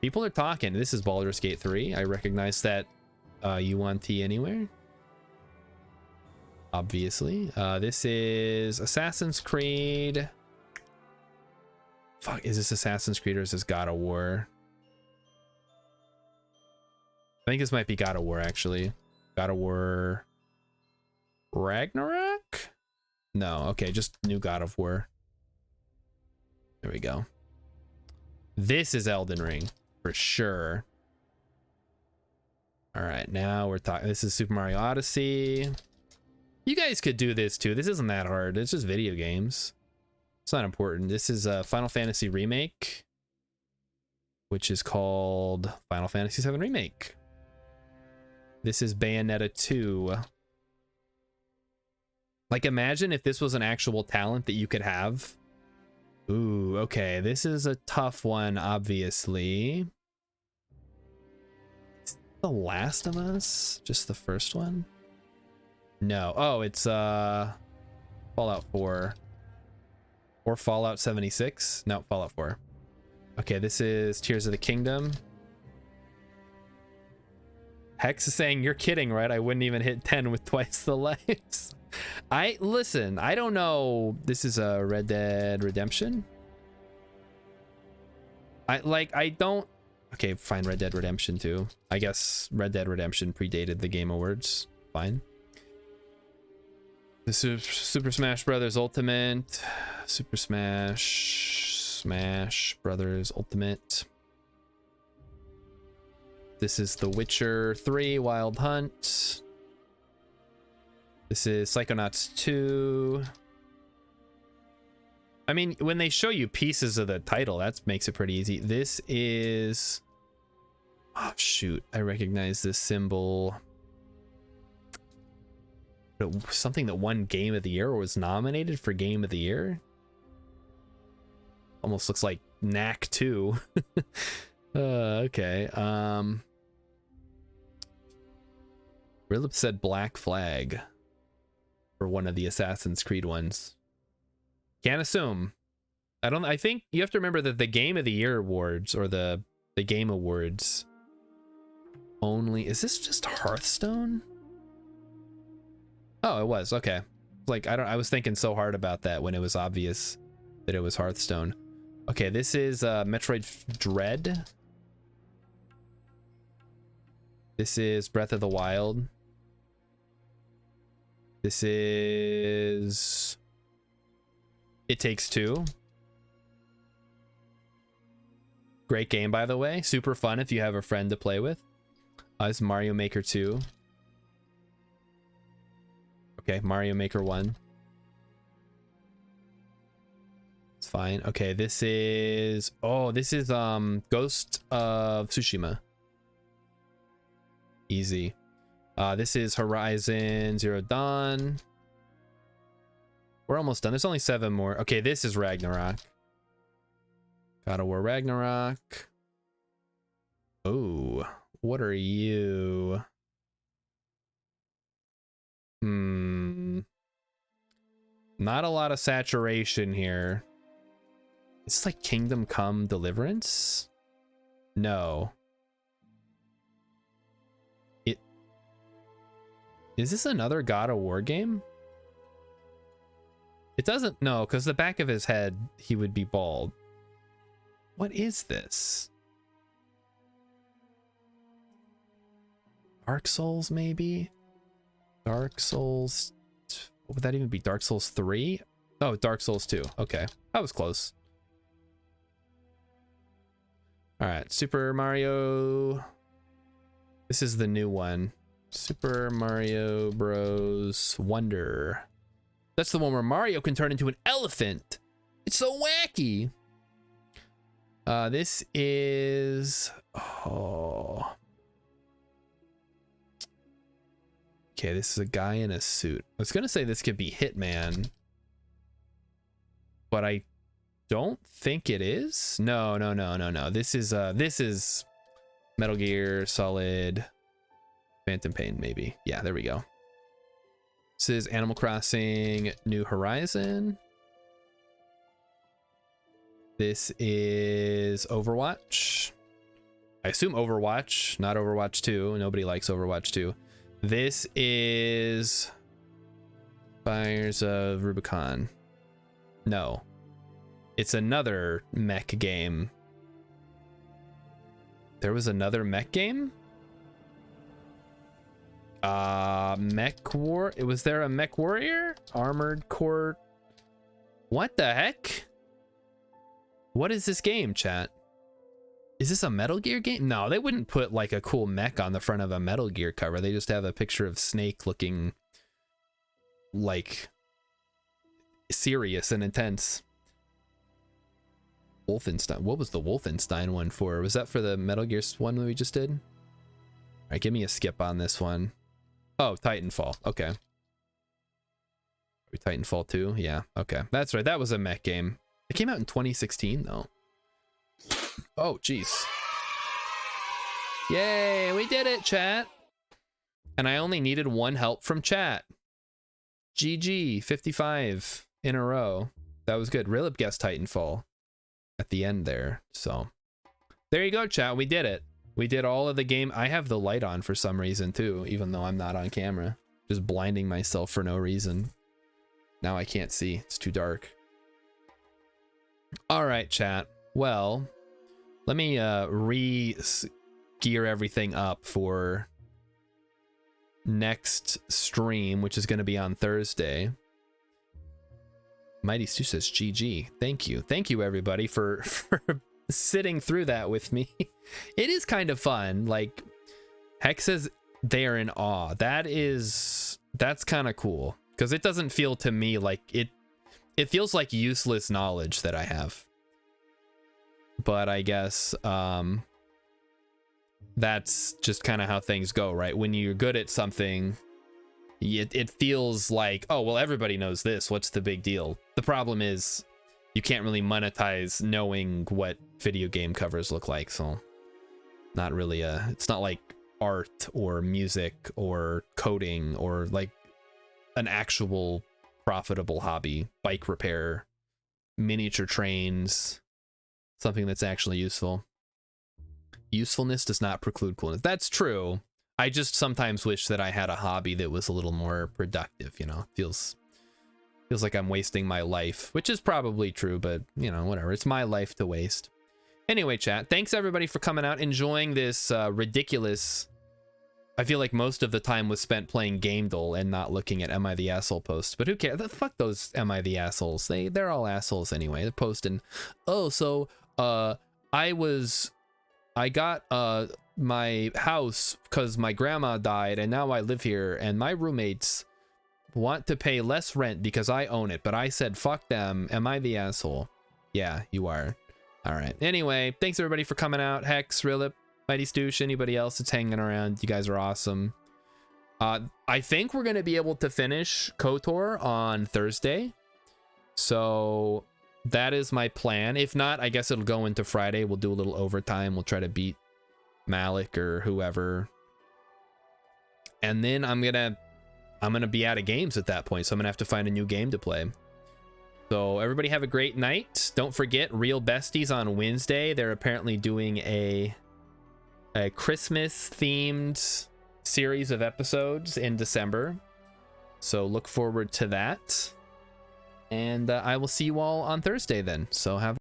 S1: People are talking. This is Baldur's Gate 3. I recognize that UNT anywhere. Obviously. This is Assassin's Creed. Fuck, is this Assassin's Creed or is this God of War? I think this might be God of War, actually. God of War Ragnarok? No, okay, just new God of War. There we go. This is Elden Ring. For sure. All right, now we're talking. This is Super Mario Odyssey. You guys could do this too. This isn't that hard. It's just video games. It's not important. This is a Final Fantasy remake, which is called Final Fantasy VII Remake. This is Bayonetta 2. Like, imagine if this was an actual talent that you could have. Ooh, okay. This is a tough one, obviously. Is it The Last of Us? Just the first one? No. Oh, it's Fallout 4. Or Fallout 76? No, Fallout 4. Okay, this is Tears of the Kingdom. Hex is saying, you're kidding, right? I wouldn't even hit 10 with twice the lives. Listen, I don't know. This is a Red Dead Redemption. I don't. Okay, fine. Red Dead Redemption 2. I guess Red Dead Redemption predated the Game Awards. Fine. This is Super Smash Brothers Ultimate. Super Smash Brothers Ultimate. This is The Witcher 3 Wild Hunt. This is Psychonauts 2. I mean, when they show you pieces of the title, that makes it pretty easy. This is... Oh, shoot. I recognize this symbol. Something that won Game of the Year or was nominated for Game of the Year? Almost looks like Knack 2. Okay. Rilip said Black Flag. For one of the Assassin's Creed ones. Can't assume. I think you have to remember that the Game of the Year awards or the Game Awards only. Is this just Hearthstone? Oh, it was. Okay. Like I was thinking so hard about that when it was obvious that it was Hearthstone. Okay, this is Metroid Dread. This is Breath of the Wild. This is It Takes Two. Great game, by the way. Super fun if you have a friend to play with. This is Mario Maker 2. Okay, Mario Maker 1. It's fine. Okay, this is... Oh, this is Ghost of Tsushima. Easy. This is Horizon Zero Dawn. We're almost done. There's only 7 more. Okay, this is Ragnarok. God of War Ragnarok. Oh, what are you? Not a lot of saturation here. It's like Kingdom Come Deliverance? No. Is this another God of War game? It doesn't, no, because the back of his head, he would be bald. What is this? Dark Souls, maybe? Dark Souls, what would that even be? Dark Souls 3? Oh, Dark Souls 2. Okay, that was close. All right, Super Mario. This is the new one. Super Mario Bros. Wonder. That's the one where Mario can turn into an elephant. It's so wacky. This is... Oh. Okay, this is a guy in a suit. I was gonna say this could be Hitman, but I don't think it is. No. This is Metal Gear Solid Phantom Pain, maybe. Yeah, there we go. This is Animal Crossing New Horizon. This is Overwatch. I assume Overwatch, not Overwatch 2. Nobody likes Overwatch 2. This is Fires of Rubicon. No. It's another mech game. There was another mech game? Mech War. Was there a Mech Warrior? Armored Core. What the heck? What is this game, chat? Is this a Metal Gear game? No, they wouldn't put like a cool mech on the front of a Metal Gear cover. They just have a picture of Snake looking like serious and intense. Wolfenstein. What was the Wolfenstein one for? Was that for the Metal Gear one that we just did? All right, give me a skip on this one. Oh, Titanfall. Okay. Titanfall 2? Yeah, okay. That's right. That was a mech game. It came out in 2016, though. Oh, jeez. Yay, we did it, chat. And I only needed 1 help from chat. GG, 55 in a row. That was good. Rilip guessed Titanfall at the end there. So there you go, chat. We did it. We did all of the game. I have the light on for some reason too, even though I'm not on camera. Just blinding myself for no reason. Now I can't see. It's too dark. All right, chat. Well, let me re-gear everything up for next stream, which is going to be on Thursday. Mighty Stu says GG. Thank you. Thank you, everybody, for sitting through that with me. It is kind of fun. Like, Hex says they are in awe. That's kind of cool, because it doesn't feel to me like it feels like useless knowledge that I have. But I guess that's just kind of how things go, right? When you're good at something, it feels like, oh, well, everybody knows this. What's the big deal? The problem is you can't really monetize knowing what video game covers look like. So not really it's not like art or music or coding or like an actual profitable hobby. Bike repair, miniature trains, something that's actually useful. Usefulness does not preclude coolness. That's true. I just sometimes wish that I had a hobby that was a little more productive, you know. Feels like I'm wasting my life, which is probably true, but you know, whatever. It's my life to waste. Anyway, chat, thanks everybody for coming out, enjoying this ridiculous. I feel like most of the time was spent playing Gamedle and not looking at Am I the Asshole posts, but who cares? Fuck those Am I the Assholes. They're all assholes anyway. They're posting, oh, so I got my house because my grandma died and now I live here and my roommates want to pay less rent because I own it, but I said fuck them. Am I the asshole? Yeah, you are. All right. Anyway, thanks everybody for coming out. Hex, Rilip, Mighty Stoosh, anybody else that's hanging around. You guys are awesome. I think we're going to be able to finish KOTOR on Thursday. So that is my plan. If not, I guess it'll go into Friday. We'll do a little overtime. We'll try to beat Malik or whoever. And then I'm gonna be out of games at that point, so I'm gonna have to find a new game to play. So everybody have a great night. Don't forget Real Besties on Wednesday. They're apparently doing a Christmas themed series of episodes in December. So look forward to that. And I will see you all on Thursday then. So have